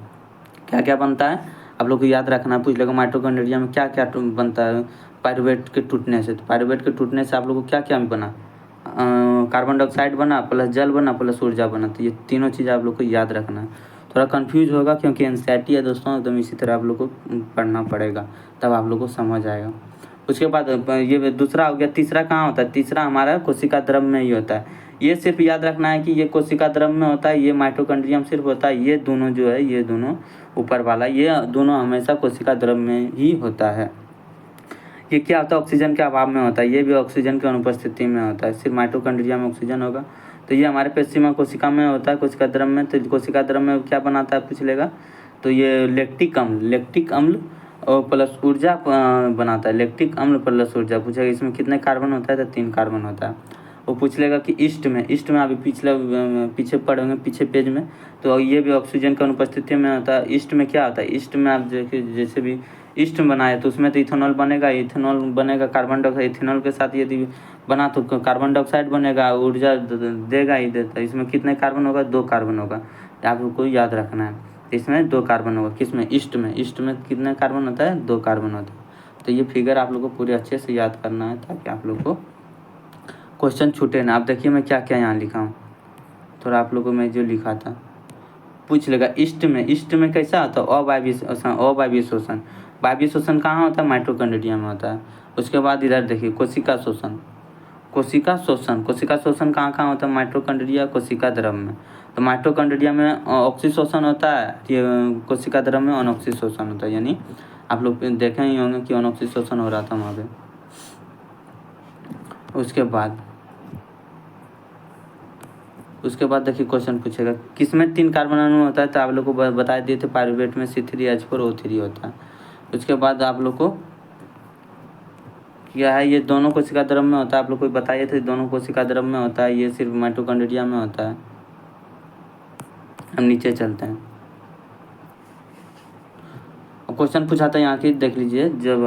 [SPEAKER 2] क्या क्या बनता है आप लोग को याद रखना, पूछ लेगा माइटोकॉन्ड्रिया में क्या क्या बनता है पायरुवेट के टूटने से, तो पायरुवेट के टूटने से आप लोग को क्या क्या बना, कार्बन डाइऑक्साइड बना प्लस जल बना प्लस ऊर्जा बना, तो ये तीनों चीज़ आप लोग को याद रखना है। थोड़ा कंफ्यूज होगा क्योंकि एनसीईआरटी है दोस्तों, एकदम इसी तरह आप लोग को पढ़ना पड़ेगा, तब आप लोग को समझ आएगा। उसके बाद ये दूसरा हो गया, तीसरा कहाँ होता है, तीसरा हमारा कोशिका द्रव में ही होता है। ये सिर्फ याद रखना है कि ये कोशिका द्रव में होता है, ये माइटोकॉन्ड्रिया में सिर्फ होता है, ये दोनों जो है ये दोनों ऊपर वाला ये दोनों हमेशा कोशिका द्रव में ही होता है। ये क्या होता है ऑक्सीजन के अभाव में होता है, ये भी ऑक्सीजन की अनुपस्थिति में होता है, सिर्फ माइटोकॉन्ड्रिया में ऑक्सीजन होगा। तो ये हमारे पेशिमा कोशिका में होता है, कोशिका द्रव में, तो कोशिका द्रव में क्या बनाता है पूछ लेगा, तो ये लैक्टिक अम्ल और प्लस ऊर्जा बनाता है, लैक्टिक अम्ल प्लस ऊर्जा। पूछेगा इसमें कितने कार्बन होता है, तो 3 कार्बन होता है। वो पूछ लेगा कि ईस्ट में अभी पीछे पढ़ेंगे पीछे पेज में, तो ये भी ऑक्सीजन की अनुपस्थिति में होता है। ईस्ट में क्या होता है, ईस्ट में आप देखिए जैसे भी ईस्ट बनाए तो उसमें तो इथेनॉल बनेगा, इथेनॉल बनेगा कार्बन डाइऑक्साइड, इथेनॉल के साथ यदि बना तो कार्बन डाइऑक्साइड बनेगा, ऊर्जा देगा ही देता है। इसमें कितने कार्बन होगा, 2 कार्बन होगा, आप लोग को याद रखना है। इसमें 2 कार्बन होगा, किसमें ईस्ट में कितने कार्बन होता है, 2 कार्बन होता है। तो ये फिगर आप लोग को पूरे अच्छे से याद करना है ताकि आप लोग को क्वेश्चन छूटे ना। आप देखिए मैं क्या क्या यहाँ लिखा हूँ, थोड़ा आप लोगों में जो लिखा था पूछ लेगा। ईस्ट में कैसा होता है अवायवीय शोषण, वायवीय शोषण कहाँ होता है माइटोकॉन्ड्रिया में होता है। उसके बाद इधर देखिए कोशिका शोषण कहाँ होता है माइटोकॉन्ड्रिया कोशिका द्रव में। तो माइटोकॉन्ड्रिया में ऑक्सीशोषण होता है, ये कोशिका द्रव में अनऑक्सीशोषण होता है, यानी आप लोग देखे ही होंगे कि अनऑक्सीशोषण हो रहा था वहाँ पे। उसके बाद देखिए क्वेश्चन पूछेगा किसमें 3 कार्बन अणु होता है, तो आप लोग को बता दिए थे पायरुवेट में C3H4O3 होता है। उसके बाद आप लोग को क्या है, ये दोनों कोशिका द्रव में होता है, आप लोग को बताइए थे दोनों कोशिका द्रव में होता है, ये सिर्फ माइटोकॉन्ड्रिया में होता है। हम नीचे चलते हैं,
[SPEAKER 1] अब क्वेश्चन पूछा था यहाँ की, देख लीजिए, जब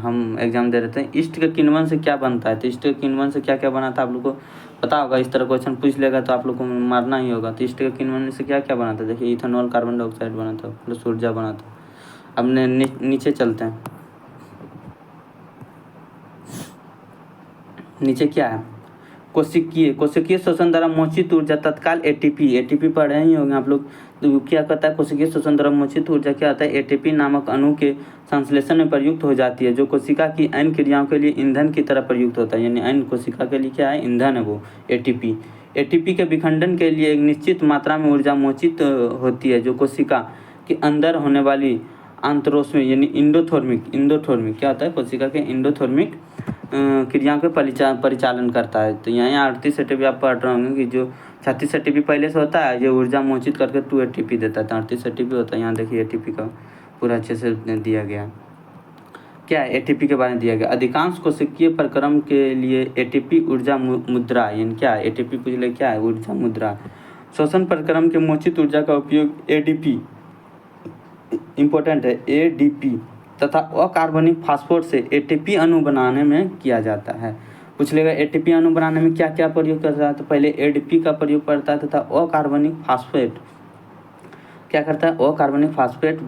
[SPEAKER 1] हम एग्जाम दे रहे थे, ईस्ट के किण्वन से क्या बनता है, तो ईस्ट के किण्वन से क्या क्या बना था आप लोग को पता होगा। इस तरह क्वेश्चन पूछ लेगा तो आप लोग को मारना ही होगा। तो ईस्ट के किण्वन से क्या क्या बना था, देखिए इथेनॉल, कार्बन डाइऑक्साइड बना था, प्लस ऊर्जा बना था। अब नीचे चलते हैं। नीचे क्या है, कोशिकीय शोषण द्वारा मोचित ऊर्जा तत्काल एटीपी पढ़े ही होंगे आप लोग। तो क्या कहता है, कोशिकीय शोषण द्वारा मोचित ऊर्जा क्या होता है, एटीपी नामक अणु के संश्लेषण में प्रयुक्त हो जाती है, जो कोशिका की अन्य क्रियाओं के लिए ईंधन की तरह प्रयुक्त होता है। यानी अन्य कोशिका के लिए क्या है, ईंधन है वो एटीपी के विखंडन के लिए एक निश्चित मात्रा में ऊर्जा मोचित होती है, जो कोशिका के अंदर होने वाली आंतरोस्मिक यानी इंडोथर्मिक क्या होता है, कोशिका के इंडोथर्मिक क्रियाओं के परिचालन करता है। तो यहाँ 38 एटीपी आप पढ़ रहे होंगे कि जो 36 एटीपी पहले से होता है, ये ऊर्जा मोचित करके 2 एटीपी देता है। तो 38 एटीपी होता है। यहाँ देखिए एटीपी का पूरा अच्छे से दिया गया, क्या है एटीपी के बारे में दिया गया। अधिकांश कोशिकीय प्रक्रम के लिए एटीपी ऊर्जा मुद्रा, यानी क्या है एटीपी पूछ ले, क्या है ऊर्जा मुद्रा। श्वसन प्रक्रम के मोचित ऊर्जा का उपयोग एडीपी, इंपॉर्टेंट है, एडीपी तथा अकार्बनिक फास्फोरेट से एटीपी अणु बनाने में किया जाता है। पूछ लेगा एटीपी अणु बनाने में क्या क्या प्रयोग करता है, तो पहले एडीपी का प्रयोग करता है तथा अकार्बनिक फास्फेट क्या करता है, अकार्बनिक फास्फेट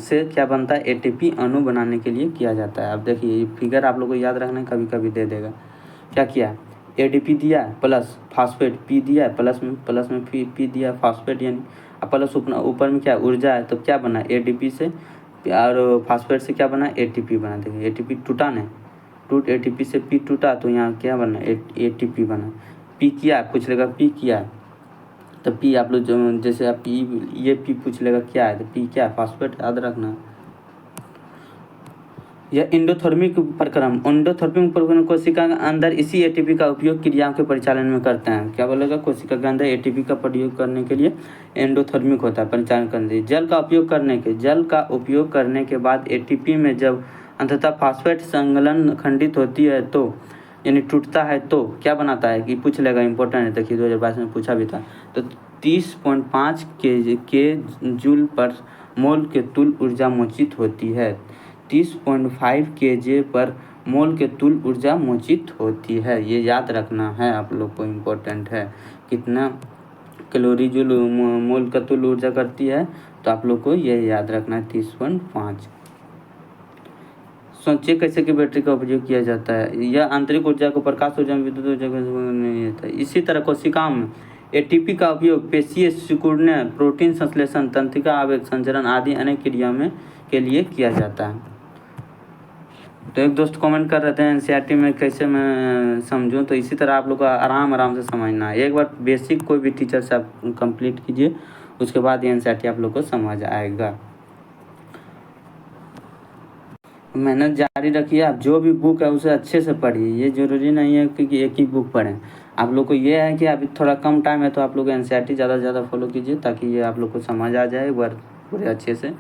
[SPEAKER 1] से क्या बनता है, एटीपी अणु बनाने के लिए किया जाता है। अब देखिए ये फिगर आप लोग को याद रखना है, कभी कभी दे देगा। क्या किया, एडीपी दिया प्लस फास्फेट, पी दिया प्लस में पी दिया फास्फेट, यानी प्लस ऊपर में क्या ऊर्जा है, तो क्या बना एडीपी से और फास्फेट से क्या बना, एटीपी बना। देखिए एटीपी टूटा नहीं, एटीपी से पी टूटा, तो यहाँ क्या बना, एटीपी बना। पी किया, पूछ लेगा पी किया, तो पी आप लोग जैसे आप पी, ये पी पूछ लेगा क्या है, तो पी क्या है, फास्फेट, याद रखना। यह इंडोथर्मिक प्रक्रम कोशिका के अंदर इसी एटीपी का उपयोग क्रियाओं के परिचालन में करते हैं। क्या बोलेगा, कोशिका के अंदर एटीपी का प्रयोग करने के लिए एंडोथर्मिक होता है, परिचालन करने के लिए। जल का उपयोग करने के बाद एटीपी में जब अंततः फास्फेट संलग्न खंडित होती है, तो यानी टूटता है, तो क्या बनाता है, कि पूछ लेगा, इंपॉर्टेंट है, देखिए 2022 में पूछा भी था। तो 30.5 के जूल पर मोल के तुल ऊर्जा मोचित होती है। 30.5 kJ पर मोल के तुल ऊर्जा मोचित होती है, ये याद रखना है आप लोग को, इम्पोर्टेंट है। कितना कैलोरी जूल मोल का तुल ऊर्जा करती है, तो आप लोग को ये याद रखना है, 30.5। सोचिए कैसे कि बैटरी का उपयोग किया जाता है। यह आंतरिक ऊर्जा को प्रकाश ऊर्जा में विद्युत ऊर्जा नहीं देता है। इसी तरह कोशिकाओं में एटीपी का उपयोग पेशीय सिकुड़ने, प्रोटीन संश्लेषण, तंत्रिका आवेग संचरण आदि अनेक क्रियाओं में के लिए किया जाता है। तो एक दोस्त कमेंट कर रहे थे एनसीईआरटी में कैसे मैं समझूं, तो इसी तरह आप लोग को आराम से समझना है। एक बार बेसिक कोई भी टीचर से आप कंप्लीट कीजिए, उसके बाद एनसीईआरटी आप लोग को समझ आएगा। मेहनत जारी रखिए, आप जो भी बुक है उसे अच्छे से पढ़िए। ये ज़रूरी नहीं है कि एक ही बुक पढ़ें। आप लोग को ये है कि अभी थोड़ा कम टाइम है, तो आप लोग एनसीईआरटी ज़्यादा से ज़्यादा फॉलो कीजिए, ताकि ये आप लोग को समझ आ जाए एक बार पूरे अच्छे से।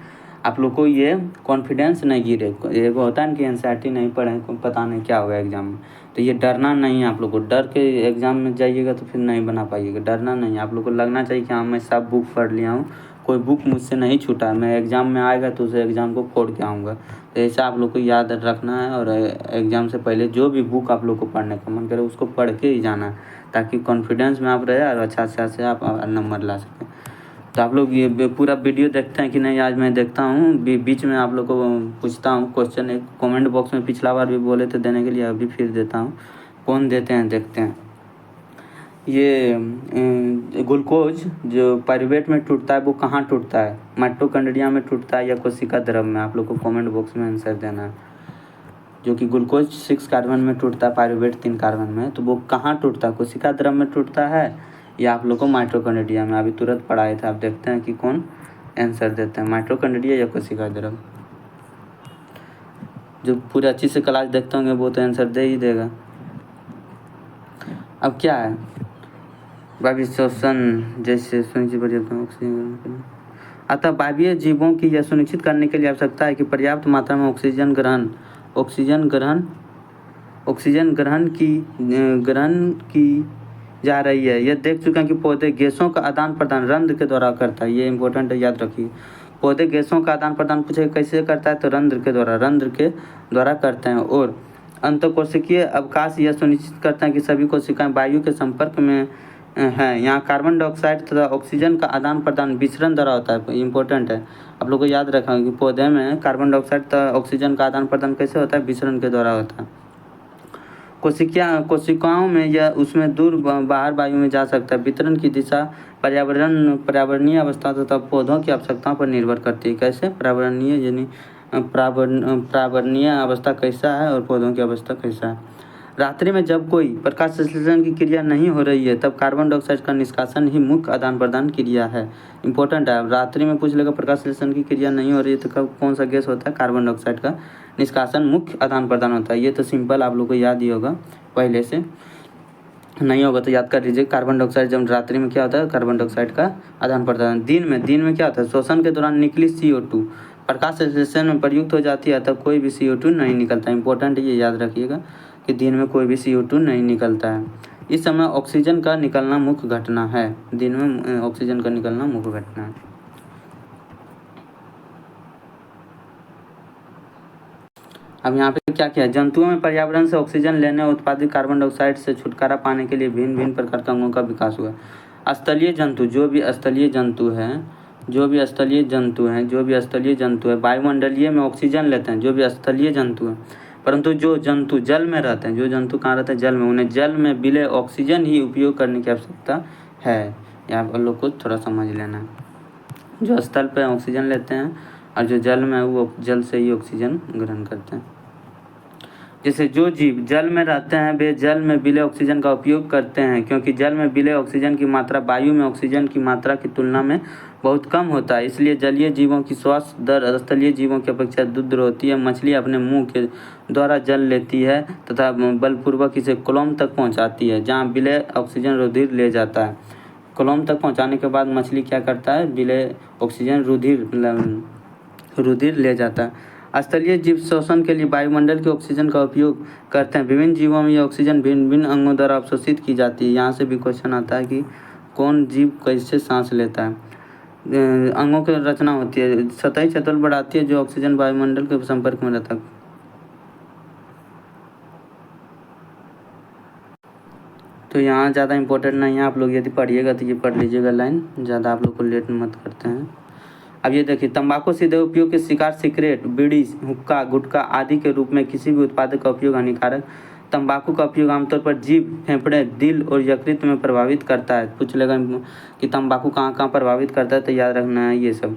[SPEAKER 1] आप लोग को ये कॉन्फिडेंस नहीं गिरे। एक होता है ना कि एनसीईआरटी नहीं पढ़े, पता नहीं क्या होगा एग्ज़ाम में, तो ये डरना नहीं है आप लोग को। डर के एग्ज़ाम में जाइएगा तो फिर नहीं बना पाइएगा। डरना नहीं है, आप लोग को लगना चाहिए कि हाँ मैं सब बुक पढ़ लिया हूँ, कोई बुक मुझसे नहीं छूटा, मैं एग्ज़ाम में आएगा तो उसे एग्ज़ाम को फोड़ के आऊँगा। तो ऐसा आप लोग को याद रखना है, और एग्ज़ाम से पहले जो भी बुक आप लोग को पढ़ने का मन करे उसको पढ़ के ही जाना, ताकि कॉन्फिडेंस में आप रहे और अच्छा से आप नंबर ला सकें। तो आप लोग ये पूरा वीडियो देखते हैं कि नहीं, आज मैं देखता हूँ, बीच में आप लोग को पूछता हूँ क्वेश्चन। एक कमेंट बॉक्स में पिछला बार भी बोले थे देने के लिए, अभी फिर देता हूँ। कौन देते हैं देखते हैं। ये ग्लूकोज जो पाइरूवेट में टूटता है वो कहाँ टूटता है, माइटोकॉन्ड्रिया में टूटता है या कोशिका द्रव में, आप लोग को कमेंट बॉक्स में आंसर देना है। जो कि ग्लूकोज 6 कार्बन में टूटता है, पाइरूवेट 3 कार्बन में, तो वो कहाँ टूटता है, कोशिका द्रव में टूटता है या आप लोग को माइटोकॉन्ड्रिया में। अभी तुरंत पढ़ाए थे, आप देखते हैं कि कौन आंसर देते हैं, माइटोकॉन्ड्रिया या कोशिका द्रव। जो पूरी अच्छी से क्लास देखते होंगे वो तो आंसर दे ही देगा। अब क्या है, वायवीय श्वसन जैसे सुनिश्चित ऑक्सीजन, अतः वायवीय जीवों की यह सुनिश्चित करने के लिए आवश्यकता है कि पर्याप्त मात्रा में ऑक्सीजन ग्रहण की जा रही है। यह देख चुके हैं कि पौधे गैसों का आदान प्रदान रंध्र के द्वारा करता है, ये इंपॉर्टेंट है, याद रखिए। पौधे गैसों का आदान प्रदान पूछे कैसे करता है, तो रंध्र के द्वारा करते हैं। और अंतःकोशिकीय अवकाश यह सुनिश्चित करता है कि सभी कोशिकाएं वायु के संपर्क में हैं। यहाँ कार्बन डाइऑक्साइड तथा ऑक्सीजन का आदान प्रदान विचरण द्वारा होता है। इंपॉर्टेंट है, आप लोग को याद रखना कि पौधे में कार्बन डाइऑक्साइड तथा ऑक्सीजन का आदान प्रदान कैसे होता है, विचरण के द्वारा होता है। कोशिकाओं में यह उसमें दूर बाहर वायु में जा सकता है। वितरण की दिशा पर्यावरणीय अवस्था तथा पौधों की आवश्यकताओं पर निर्भर करती है। कैसे? पर्यावरणीय यानी पर्यावरणीय अवस्था कैसा है और पौधों की अवस्था कैसा है। रात्रि में जब कोई प्रकाश संश्लेषण की क्रिया नहीं हो रही है, तब कार्बन डाइऑक्साइड का निष्कासन ही मुख्य आदान प्रदान क्रिया है। इंपॉर्टेंट है, रात्रि में पूछ लेगा प्रकाश संश्लेषण की क्रिया नहीं हो रही है तो कब कौन सा गैस होता है, कार्बन डाइऑक्साइड का निष्कासन मुख्य आदान प्रदान होता है। ये तो सिंपल आप लोग को याद ही होगा, पहले से नहीं होगा तो याद कर लीजिए। कार्बन डाइऑक्साइड जब रात्रि में क्या होता है, कार्बन डाइऑक्साइड का आदान प्रदान। दिन में क्या होता है, शोषण के दौरान निकली CO2 प्रकाश संश्लेषण में प्रयुक्त हो जाती है, तब कोई भी CO2 नहीं निकलता। इंपॉर्टेंट ये याद रखिएगा कि दिन में कोई भी CO2 नहीं निकलता है। इस समय ऑक्सीजन का निकलना मुख्य घटना है। दिन में ऑक्सीजन का निकलना मुख्य घटना है। अब यहाँ पे क्या है, जंतुओं में पर्यावरण से ऑक्सीजन लेने और उत्पादित कार्बन डाइऑक्साइड से छुटकारा पाने के लिए भिन्न भिन्न प्रकार के अंगों का विकास हुआ। स्थलीय जंतु, जो भी स्थलीय जंतु है वायुमंडलीय में ऑक्सीजन लेते हैं, जो भी स्थलीय जंतु है। परंतु जो जंतु जल में रहते हैं, जो जंतु कहाँ रहते हैं, जल में, उन्हें जल में विलय ऑक्सीजन ही उपयोग करने की आवश्यकता है। यहाँ पर लोग को थोड़ा समझ लेना है। जो स्थल पर ऑक्सीजन लेते हैं और जो जल में है वो जल से ही ऑक्सीजन ग्रहण करते हैं। जैसे जो जीव जल में रहते हैं वे जल में विलय ऑक्सीजन का उपयोग करते हैं, क्योंकि जल में विलय ऑक्सीजन की मात्रा वायु में ऑक्सीजन की मात्रा की तुलना में बहुत कम होता है। इसलिए जलीय जीवों की श्वास दर स्थलीय जीवों की अपेक्षा दुर्धर होती है। मछली अपने मुंह के द्वारा जल लेती है तथा बलपूर्वक इसे कोलोम तक पहुंचाती है, जहां विलय ऑक्सीजन रुधिर ले जाता है। कोलोम तक पहुंचाने के बाद मछली क्या करता है, विलय ऑक्सीजन रुधिर ले जाता है। स्थलीय जीव श्वसन के लिए वायुमंडल के ऑक्सीजन का उपयोग करते हैं। विभिन्न जीवों में यह ऑक्सीजन भिन्न भिन्न अंगों द्वारा अवशोषित की जाती है। यहाँ से भी क्वेश्चन आता है कि कौन जीव कैसे सांस लेता है। अंगों की रचना होती है, सतही चतुल बढ़ाती है जो ऑक्सीजन वायुमंडल के संपर्क में रहता है। तो यहाँ ज़्यादा इंपॉर्टेंट नहीं है, आप लोग यदि पढ़िएगा तो ये पढ़ लीजिएगा लाइन, ज़्यादा आप लोग को लेट मत करते हैं। अब ये देखिए, तंबाकू सीधे उपयोग के शिकार सिगरेट, बीड़ी, हुक्का, गुटखा आदि के रूप में किसी भी उत्पाद का उपयोग हानिकारक। तंबाकू का उपयोग आमतौर पर जीभ, फेफड़े, दिल और यकृत में प्रभावित करता है। पूछ लेगा कि तंबाकू कहाँ कहाँ प्रभावित करता है, तो याद रखना है ये सब।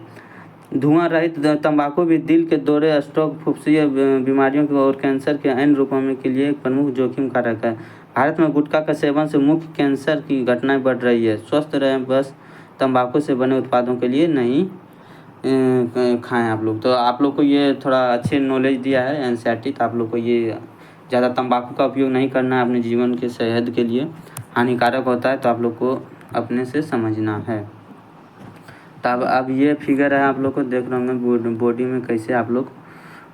[SPEAKER 1] धुआं रहित तंबाकू भी दिल के दौरे, स्ट्रोक, फुफ्फुसीय बीमारियों और कैंसर के अन्य रूपों में के लिए एक प्रमुख जोखिम कारक है। भारत में गुटखा का सेवन से मुख्य कैंसर की घटनाएं बढ़ रही है। स्वस्थ रहें, बस तंबाकू से बने उत्पादों के लिए नहीं खाएं आप लोग। तो आप लोग को ये थोड़ा अच्छे नॉलेज दिया है एनसीईआरटी, तो आप लोग को ये ज़्यादा तंबाकू का उपयोग नहीं करना है अपने जीवन के सेहत के लिए, हानिकारक होता है, तो आप लोग को अपने से समझना है। तो अब ये फिगर है, आप लोग को देख रहे होंगे बॉडी में कैसे आप लोग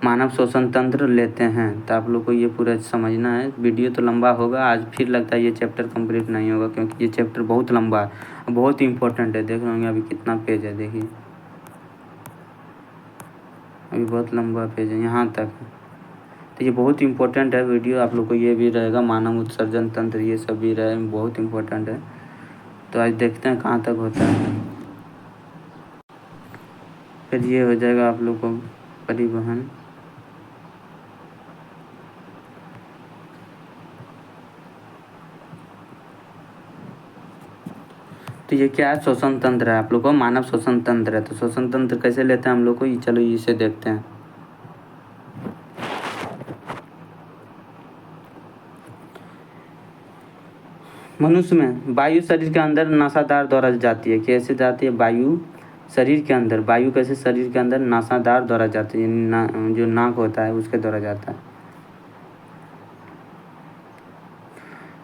[SPEAKER 1] मानव श्वसन तंत्र लेते हैं, तो आप लोग को ये पूरा समझना है। वीडियो तो लंबा होगा आज, फिर लगता है ये चैप्टर कंप्लीट नहीं होगा, क्योंकि ये चैप्टर बहुत लंबा है, बहुत इंपॉर्टेंट है। देख रहे होंगे अभी कितना पेज है, देखिए अभी बहुत लंबा पेज है यहाँ तक, तो ये बहुत इंपॉर्टेंट है वीडियो। आप लोग को ये भी रहेगा, मानव उत्सर्जन तंत्र ये सब भी रहे, बहुत इंपॉर्टेंट है। तो आज देखते हैं कहाँ तक होता है, फिर ये हो जाएगा आप लोग को परिवहन। तो ये क्या है, श्वसन तंत्र है, आप लोग को मानव श्वसन तंत्र है। तो श्वसन तंत्र कैसे लेते हैं हम लोग को, ये चलो इसे देखते हैं। मनुष्य में वायु शरीर के अंदर नासादार द्वारा जाती है। कैसे जाती है, वायु शरीर के अंदर, वायु कैसे शरीर के अंदर नासादार द्वारा जाती है, जो नाक होता है उसके द्वारा जाता है।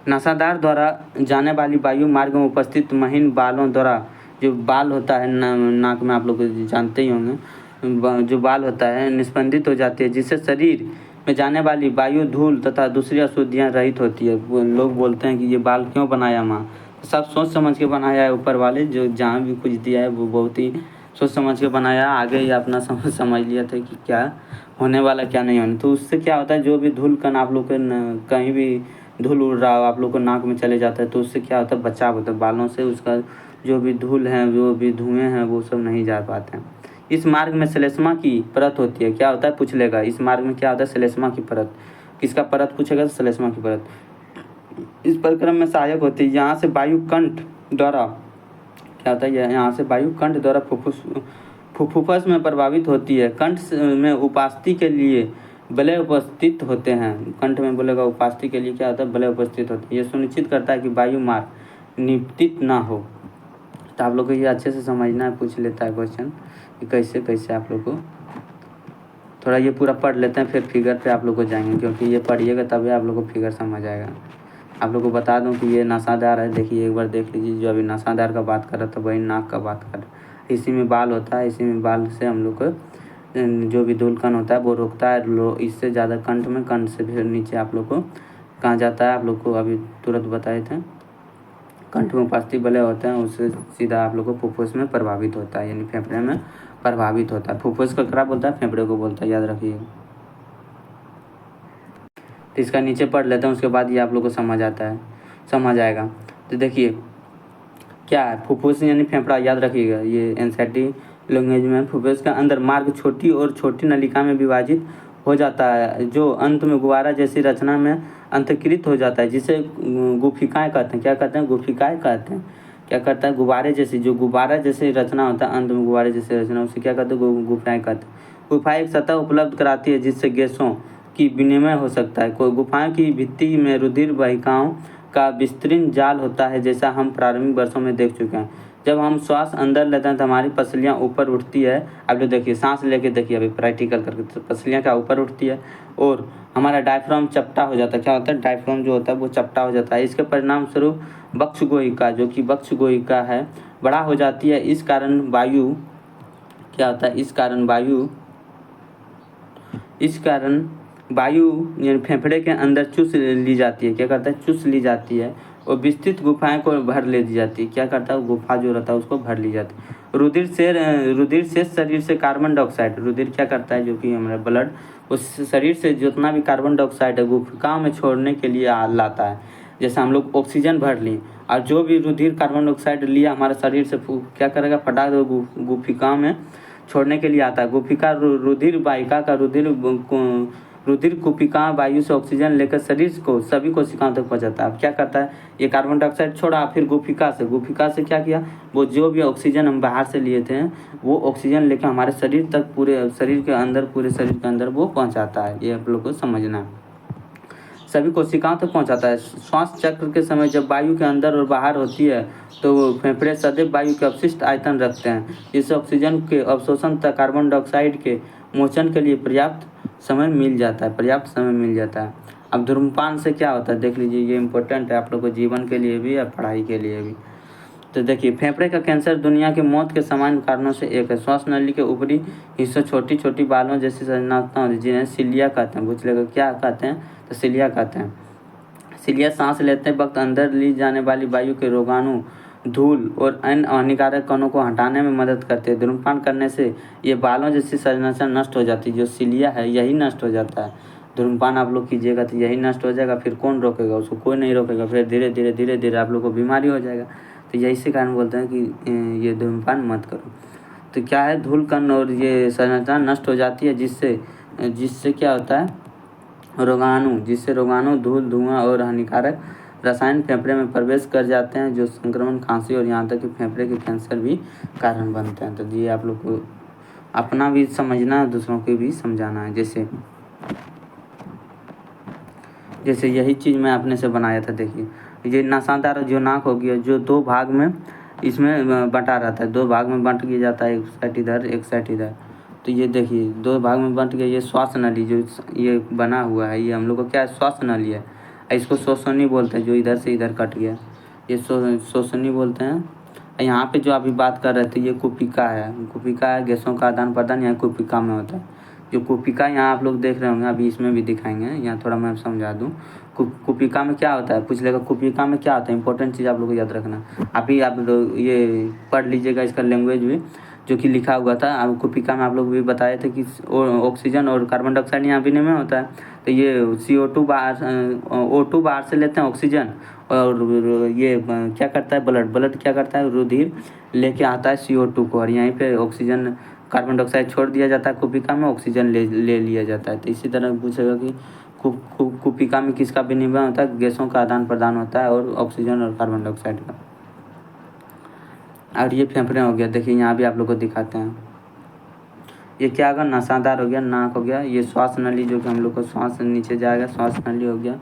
[SPEAKER 1] नासादार द्वारा जाने वाली वायु मार्ग में उपस्थित महीन बालों द्वारा, जो बाल होता है नाक में, आप लोग जानते ही होंगे, जो बाल होता है निस्पंदित हो जाती है, जिससे शरीर में जाने वाली वायु धूल तथा दूसरी अशुद्धियाँ रहित होती है। लोग बोलते हैं कि ये बाल क्यों बनाया माँ, सब सोच समझ के बनाया है ऊपर वाले, जो जहाँ भी कुछ दिया है वो बहुत ही सोच समझ के बनाया, आगे ही अपना समझ लिया था कि क्या होने वाला क्या नहीं होने। तो उससे क्या होता है, जो भी धूल कण आप लोग के कहीं भी धूल उड़ रहा हो आप लोग को नाक में चले जाता है, तो उससे क्या होता है, बचाव होता है बालों से। उसका जो भी धूल है, जो भी धुएँ हैं, वो सब नहीं जा पाते हैं। इस मार्ग में श्लेष्मा की परत होती है। क्या होता है, पूछ लेगा इस मार्ग में क्या होता है, श्लेष्मा की परत। किसका परत पूछेगा, तो श्लेष्मा की परत इस परिक्रम में सहायक होती है। यहाँ से वायु कंठ द्वारा क्या होता है, यहाँ से वायु कंठ द्वारा फुफ्फुस में प्रभावित होती है। कंठ में उपास्थि के लिए बलय उपस्थित होते हैं। कंठ में बोलेगा उपास्थि के लिए क्या होता है, बलय उपस्थित होते हैं। यह सुनिश्चित करता है कि वायु मार्ग निपतित ना हो। तो आप लोग को ये अच्छे से समझना है, पूछ लेता है क्वेश्चन कि कैसे कैसे आप लोग को थोड़ा ये पूरा पढ़ लेते हैं, फिर फिगर पे आप लोग को जाएंगे, क्योंकि ये पढ़िएगा तभी आप लोग को फिगर समझ आएगा। आप लोग को बता दूं कि ये नसादार है। देखिए एक बार देख लीजिए, जो अभी नसादार का बात कर रहा था वही नाक का बात कर रहा है। इसी में बाल होता है, इसी में बाल से हम लोग को जो भी धूल कण होता है वो रोकता है। इससे ज़्यादा कंठ में, कंठ से फिर नीचे आप लोग को कहाँ जाता है, आप लोग को अभी तुरंत बताए थे। कंठ में उपास्थि बलय होते हैं, उससे सीधा आप लोग को फुफ्फुस में प्रभावित होता है, यानी फेफड़े में प्रभावित होता है। फुफ्फुस को क्या बोलता है, फेफड़े को बोलता है, याद रखिए। तो इसका नीचे पढ़ लेते हैं, उसके बाद ये आप लोग को समझ आएगा। तो देखिए क्या है, फुफ्फुस यानी फेफड़ा, याद रखिएगा। ये एनसीईआरटी लैंग्वेज में फुफ्फुस का अंदर मार्ग छोटी और छोटी नलिका में विभाजित हो जाता है, जो अंत में गुब्बारा जैसी रचना में अंतर्कृत हो जाता है, जिसे गुफिकाएँ कहते हैं। क्या कहते हैं, गुफिकाएँ कहते हैं। क्या करता है, गुब्बारे जैसी, जो गुब्बारा जैसी रचना होता है, अंत में गुब्बारे जैसी रचना, उसे क्या कहते हैं, गुफाएँ कहते हैं। गुफाएँ एक सतह उपलब्ध कराती है जिससे गैसों की विनिमय हो सकता है। कोई गुफाओं की भित्ति में रुधिर वाहिकाओं का विस्तृत जाल होता है, जैसा हम प्रारंभिक वर्षों में देख चुके हैं। जब हम श्वास अंदर लेते हैं तो हमारी पसलियाँ ऊपर उठती है। आप लोग देखिए, सांस लेके देखिए अभी प्रैक्टिकल करके, तो पसलियाँ क्या ऊपर उठती है और हमारा डायफ्राम चपटा हो जाता है। क्या होता है, डायफ्राम जो होता है वो चपटा हो जाता है। इसके परिणाम स्वरूप वक्ष गोहिका, जो कि वक्ष गोहिका है, बड़ा हो जाती है। इस कारण वायु क्या होता है, इस कारण वायु यानी फेफड़े के अंदर चूस ली जाती है। क्या करता है, चूस ली जाती है और विस्तृत गुफाएं को भर ले दी जाती है। क्या करता है, गुफा जो रहता है उसको भर ली जाती है। रुधिर से शरीर से कार्बन डाइऑक्साइड, रुधिर क्या करता है, जो कि हमारा ब्लड, उस शरीर से जितना भी कार्बन डाइऑक्साइड है गुफिकाओं में छोड़ने के लिए लाता है। जैसे हम लोग ऑक्सीजन भर लिए और जो भी रुधिर कार्बन डाइऑक्साइड लिया हमारे शरीर से क्या करेगा, फटाक गुफिकाओं में छोड़ने के लिए आता है। गुफिका रुधिर वाहिका का रुधिर कुपिका वायु से ऑक्सीजन लेकर शरीर को सभी कोशिकाओं तक पहुंचाता है। अब क्या करता है, ये कार्बन डाइऑक्साइड छोड़ा, फिर गुफिका से क्या किया, वो जो भी ऑक्सीजन हम बाहर से लिए थे वो ऑक्सीजन लेकर हमारे शरीर तक, पूरे शरीर के अंदर वो पहुंचाता है। ये आप लोग को समझना है, सभी कोशिकाओं तक पहुंचाता है। श्वास चक्र के समय जब वायु के अंदर और बाहर होती है तो फेफड़े सदैव वायु के अवशिष्ट आयतन रखते हैं, जिससे ऑक्सीजन के अवशोषण तथा कार्बन डाइऑक्साइड के मोचन के लिए पर्याप्त समय मिल जाता है। अब धूम्रपान से क्या होता है, देख लीजिए, ये इम्पोर्टेंट है आप लोग को, जीवन के लिए भी और पढ़ाई के लिए भी। तो देखिए, फेफड़े का कैंसर दुनिया के मौत के सामान्य कारणों से एक है। श्वास नली के ऊपरी हिस्सों छोटी छोटी बालों जैसी संरचना होती है, जिन्हें सिलिया कहते हैं। पूछ लेगा क्या कहते हैं, तो सिलिया कहते हैं। सिलिया सांस लेते वक्त अंदर ली जाने वाली वायु के रोगाणु, धूल और अन्य हानिकारक कणों को हटाने में मदद करते हैं। धूम्रपान करने से ये बालों जैसी संरचना नष्ट हो जाती है, जो सिलिया है यही नष्ट हो जाता है। धूम्रपान आप लोग कीजिएगा तो यही नष्ट हो जाएगा, फिर कौन रोकेगा उसको, कोई नहीं रोकेगा, फिर धीरे धीरे आप लोग को बीमारी हो जाएगा। तो यही से कारण बोलते हैं कि ये धूम्रपान मत करो। तो क्या है, धूल कण और ये संरचना नष्ट हो जाती है, जिससे क्या होता है, रोगाणु, धूल, धुआं और हानिकारक रसायन फेफड़े में प्रवेश कर जाते हैं, जो संक्रमण, खांसी और यहाँ तक कि फेफड़े के कैंसर भी कारण बनते हैं। तो ये आप लोग को अपना भी समझना है, दूसरों को भी समझाना है। जैसे यही चीज़ मैं अपने से बनाया था। देखिए, ये नसादार जो नाक हो गया, जो दो भाग में इसमें बंटा रहता है, दो भाग में बंट किया जाता है, एक साइड इधर एक साइड इधर। तो ये देखिए दो भाग में बंट गया। ये श्वास नली जो ये बना हुआ है, ये हम लोग को क्या है, श्वास नली है। इसको श्वसनी बोलते हैं, जो इधर से इधर कट गया, ये श्वसनी बोलते हैं। यहाँ पे जो अभी बात कर रहे थे ये कुपिका है, गैसों का आदान प्रदान यहाँ कुपिका में होता है। जो कुपिका यहाँ आप लोग देख रहे होंगे, अभी इसमें भी दिखाएंगे, यहाँ थोड़ा मैं समझा दूँ। कुपिका में क्या होता है, पूछ लेगा कुपिका में क्या होता है, इंपॉर्टेंट चीज़ आप लोग को याद रखना। अभी आप लोग ये पढ़ लीजिएगा, इसका लैंग्वेज भी जो कि लिखा हुआ था। आप कुपिका में आप लोग भी बताए थे कि ऑक्सीजन और कार्बन डाइऑक्साइड यहाँ विनिमय होता है। तो ये CO2 बाहर O2 बाहर से लेते हैं ऑक्सीजन, और ये क्या करता है, ब्लड क्या करता है, रुधिर लेके आता है CO2 को, और यहीं पे ऑक्सीजन कार्बन डाइऑक्साइड छोड़ दिया जाता है कुपिका में, ऑक्सीजन ले लिया जाता है। तो इसी तरह पूछेगा कि कुपिका में किसका विनिमय होता है, गैसों का आदान प्रदान होता है, और ऑक्सीजन और कार्बन डाइऑक्साइड का। और ये फेफड़े हो गया, देखिए यहाँ भी आप लोग को दिखाते हैं। ये क्या होगा, नसादार हो गया, नाक हो गया, ये श्वास नली जो कि हम लोग को श्वास नीचे जाएगा, श्वास नली हो गया।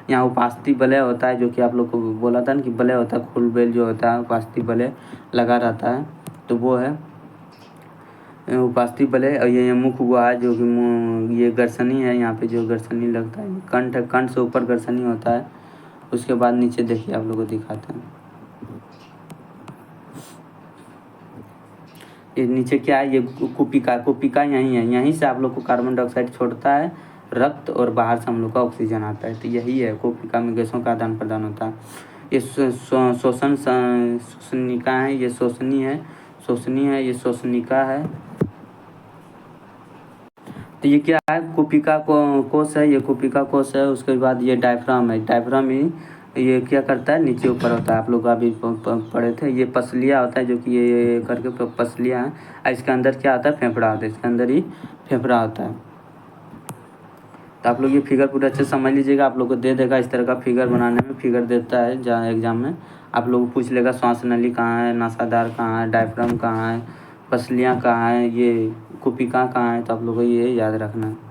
[SPEAKER 1] यहाँ उपास्थि बलय होता है, जो कि आप लोग को बोला था ना कि बलय होता है, खुल बेल जो होता है उपास्थि बलय लगा रहता है, तो वो है उपास्थि बलय। और ये मुख हुआ है, जो कि ये गर्सनी है, यहाँ पे जो गर्सनी लगता है, कंठ है, कंठ से ऊपर गर्सनी होता है। उसके बाद नीचे देखिए आप लोग को दिखाते हैं, ये नीचे क्या है, ये कुपिका यहीं है, यहीं से आप लोग को कार्बन डाइऑक्साइड छोड़ता है रक्त, और बाहर से हम लोग का ऑक्सीजन आता है। तो यही है, कुपिका में गैसों का आदान प्रदान होता है। ये शोषणिका है, ये शोषणी है, ये शोषणिका है। तो ये क्या है, कुपिका कोश है, ये कुपिका कोश है। उसके बाद ये डायफ्राम है, डायफ्राम ही ये क्या करता है, नीचे ऊपर होता है। आप लोग अभी पढ़े थे, ये पसलिया होता है, जो कि ये करके पसलिया है। और इसके अंदर क्या होता है, फेफड़ा होता है, इसके अंदर ही फेफड़ा होता है। तो आप लोग ये फिगर पूरा अच्छे समझ लीजिएगा, आप लोग को दे देगा इस तरह का फिगर बनाने में, फिगर देता है जहाँ एग्जाम में आप लोग पूछ लेगा, श्वास नली कहाँ है, नासादार कहाँ है, डायफ्राम कहाँ है, पसलियाँ कहाँ है, ये कुपिका कहाँ है। तो आप लोग को ये याद रखना है।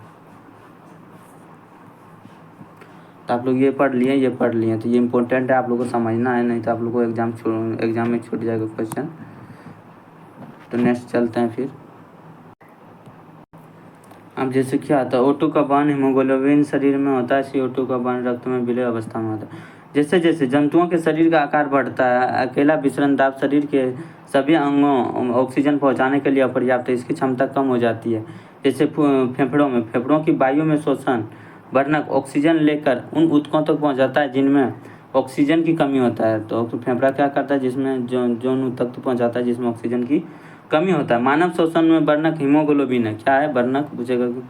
[SPEAKER 1] तो आप लोग ये पढ़ लिए, तो ये इम्पोर्टेंट है, आप लोग को समझना है, नहीं तो आप लोग को एग्जाम में छूट जाएगा क्वेश्चन। तो नेक्स्ट चलते हैं फिर। अब जैसे क्या आता है, O2 का वहन हीमोग्लोबिन शरीर में होता है, CO2 का वहन रक्त में विलय अवस्था में होता है। जैसे जैसे जंतुओं के शरीर का आकार बढ़ता है, अकेला विसरण दाब शरीर के सभी अंगों ऑक्सीजन पहुंचाने के लिए अपर्याप्त है, इसकी क्षमता कम हो जाती है। जैसे फेफड़ों की वायु में शोषण वर्णक ऑक्सीजन लेकर उन ऊतकों तक पहुंचाता है जिनमें ऑक्सीजन की कमी होता है। तो फेफड़ा क्या करता है, जिसमें जो ऊतक तक पहुंचाता है जिसमें ऑक्सीजन की कमी होता है। मानव शोषण में वर्णक हीमोग्लोबिन है, क्या है वर्णक पूछेगा कि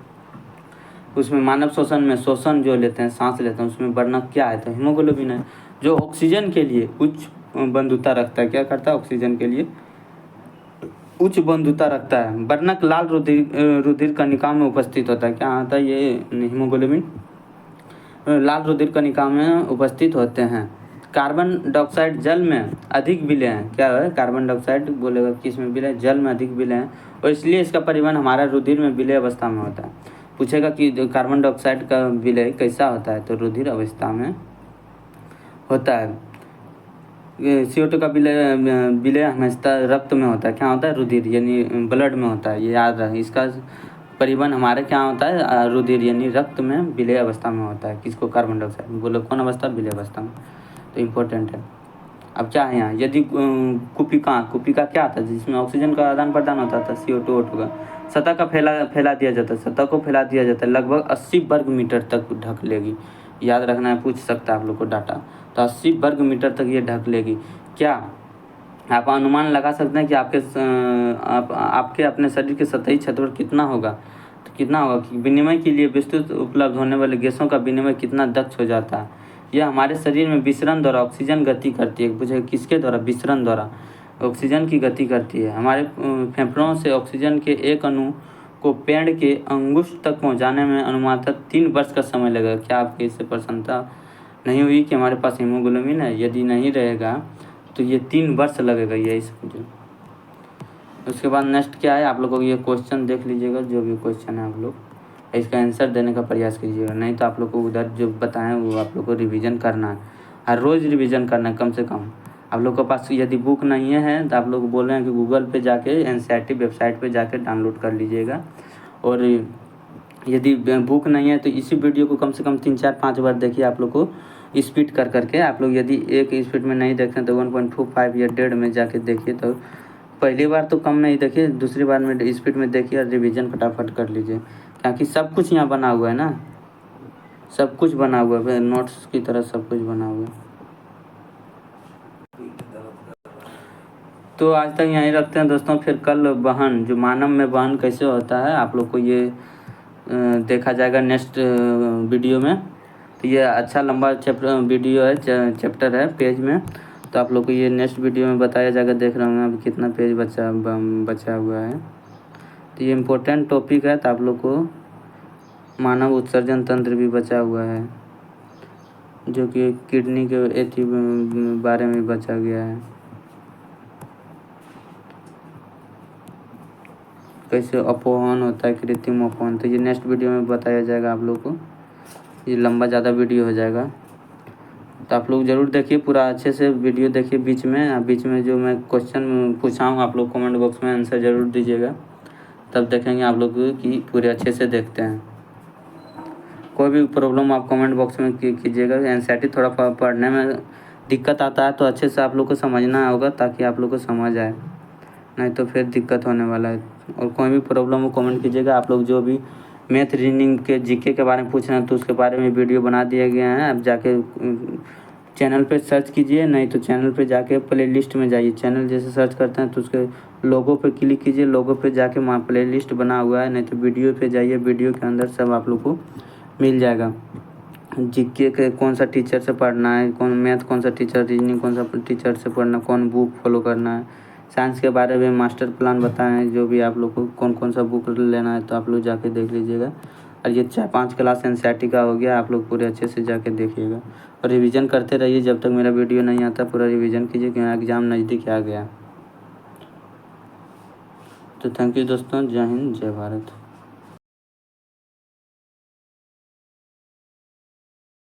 [SPEAKER 1] उसमें मानव शोषण में शोषण जो लेते हैं, सांस लेते हैं, उसमें वर्णक क्या है, तो हीमोग्लोबिन है, जो ऑक्सीजन के लिए उच्च बंधुता रखता है। क्या करता है, ऑक्सीजन के लिए उच्च बंधुता रखता है। वर्णक लाल रुधिर कणिका में उपस्थित होता है। क्या होता है, ये हीमोग्लोबिन लाल रुधिर कणिका में उपस्थित होते हैं। कार्बन डाइऑक्साइड जल में अधिक विलय है। क्या है, कार्बन डाइऑक्साइड बोलेगा किस में विलय, जल में अधिक विलय है, और इसलिए इसका परिवहन हमारा रुधिर में विलय अवस्था में होता है। पूछेगा कि कार्बन डाइऑक्साइड का विलय कैसा होता है, तो रुधिर अवस्था में होता है। CO2 का विलय हमेशा रक्त में होता है। क्या होता है, रुधिर यानी ब्लड में होता है, ये याद रहे। इसका परिवहन हमारे क्या होता है, रुधिर यानी रक्त में विलय अवस्था में होता है। किसको, कार्बन डाइऑक्साइड, बोलो कौन अवस्था, विलय अवस्था में। तो इम्पोर्टेंट है। अब क्या है यहाँ, यदि कुपिका क्या आता है, जिसमें ऑक्सीजन का आदान प्रदान होता था, CO2 O2 का सतह का फैला दिया जाता है, सतह को फैला दिया जाता है, लगभग 80 वर्ग मीटर तक ढक लेगी। याद रखना है, पूछ सकता है आप लोग को डाटा। तो 80 वर्ग मीटर तक ये ढक लेगी। क्या आप अनुमान लगा सकते हैं कि आपके अपने शरीर के सतही क्षेत्रफल कितना होगा, तो कितना होगा कि विनिमय के लिए विस्तृत उपलब्ध होने वाले गैसों का विनिमय कितना दक्ष हो जाता है। यह हमारे शरीर में विसरण द्वारा ऑक्सीजन गति करती है। पूछे किसके द्वारा, विसरण द्वारा ऑक्सीजन की गति करती है। हमारे फेफड़ों से ऑक्सीजन के एक अणु को पेड़ के अंगुष्ठ तक पहुंचाने में अनुमानतः 3 वर्ष का समय लगेगा। क्या आपके इससे प्रसन्नता नहीं हुई कि हमारे पास हीमोग्लोबिन है? यदि नहीं रहेगा तो ये 3 वर्ष लगेगा, यही समझो। उसके बाद नेक्स्ट क्या है, आप लोगों को ये क्वेश्चन देख लीजिएगा, जो भी क्वेश्चन है आप लोग इसका आंसर देने का प्रयास कीजिएगा, नहीं तो आप लोग को उधर जो बताएं वो आप लोग को रिवीजन करना है, हर रोज़ रिवीजन करना है कम से कम। आप लोग के पास यदि बुक नहीं है तो आप लोग बोल रहे हैं कि गूगल पे जाके NCERT वेबसाइट पे जाके डाउनलोड कर लीजिएगा। और यदि बुक नहीं है तो इसी वीडियो को कम से कम 3-4-5 बार देखिए, आप लोग को स्पीड कर करके। आप लोग यदि एक स्पीड में नहीं देखें तो 1.25 या 1.5 में जाके देखिए। तो पहली बार तो कम नहीं देखिए, दूसरी बार में स्पीड में देखिए और रिवीजन फटाफट कर लीजिए, क्योंकि सब कुछ यहाँ बना हुआ है ना, सब कुछ बना हुआ है, नोट्स की तरह सब कुछ बना हुआ है।
[SPEAKER 2] तो आज तक यहीं रखते हैं दोस्तों। फिर कल वहन, जो मानव में वहन कैसे होता है, आप लोग को ये देखा जाएगा नेक्स्ट वीडियो में। तो ये अच्छा लंबा वीडियो है, चैप्टर है पेज में। तो आप लोग को ये नेक्स्ट वीडियो में बताया जाएगा। देख रहे होंगे अभी कितना पेज बचा हुआ है। तो ये इम्पोर्टेंट टॉपिक है। तो आप लोग को मानव उत्सर्जन तंत्र भी बचा हुआ है, जो कि किडनी के एथी बारे में बचा गया है। कैसे अपहरण होता है, कृत्रिम अपहरण, तो ये नेक्स्ट वीडियो में बताया जाएगा आप लोग को। ये लंबा ज़्यादा वीडियो हो जाएगा, तो आप लोग ज़रूर देखिए, पूरा अच्छे से वीडियो देखिए। बीच में जो मैं क्वेश्चन पूछा हूँ, आप लोग कमेंट बॉक्स में आंसर ज़रूर दीजिएगा, तब देखेंगे आप लोग कि पूरे अच्छे से देखते हैं। कोई भी प्रॉब्लम आप कमेंट बॉक्स में कीजिएगा। एनसीईआरटी थोड़ा पढ़ने में दिक्कत आता है, तो अच्छे से आप लोग को समझना होगा, ताकि आप लोग को समझ आए, नहीं तो फिर दिक्कत होने वाला है। और कोई भी प्रॉब्लम हो कमेंट कीजिएगा। आप लोग जो भी मैथ, रीजनिंग के, जीके के बारे में पूछ रहे हैं, तो उसके बारे में वीडियो बना दिया गया है। आप जाके चैनल पे सर्च कीजिए, नहीं तो चैनल पे जाके प्ले लिस्ट में जाइए। चैनल जैसे सर्च करते हैं तो उसके लोगो पे क्लिक कीजिए, लोगो पे जाके वहाँ प्ले लिस्ट बना हुआ है, नहीं तो वीडियो पे जाइए, वीडियो के अंदर सब आप लोग को मिल जाएगा। जीके के कौन सा टीचर से पढ़ना है, कौन मैथ कौन सा टीचर, रीजनिंग कौन सा टीचर से पढ़ना, कौन बुक फॉलो करना है, साइंस के बारे में मास्टर प्लान बताए हैं, जो भी आप लोग को कौन सा बुक लेना है, तो आप लोग जाके देख लीजिएगा। और ये 4-5 क्लास एनसीईआरटी का हो गया, आप लोग पूरे अच्छे से जाके देखिएगा। और रिवीजन करते रहिए, जब तक मेरा वीडियो नहीं आता पूरा रिवीजन कीजिए, क्योंकि एग्ज़ाम नज़दीक आ गया। तो थैंक यू दोस्तों, जय हिंद, जय भारत।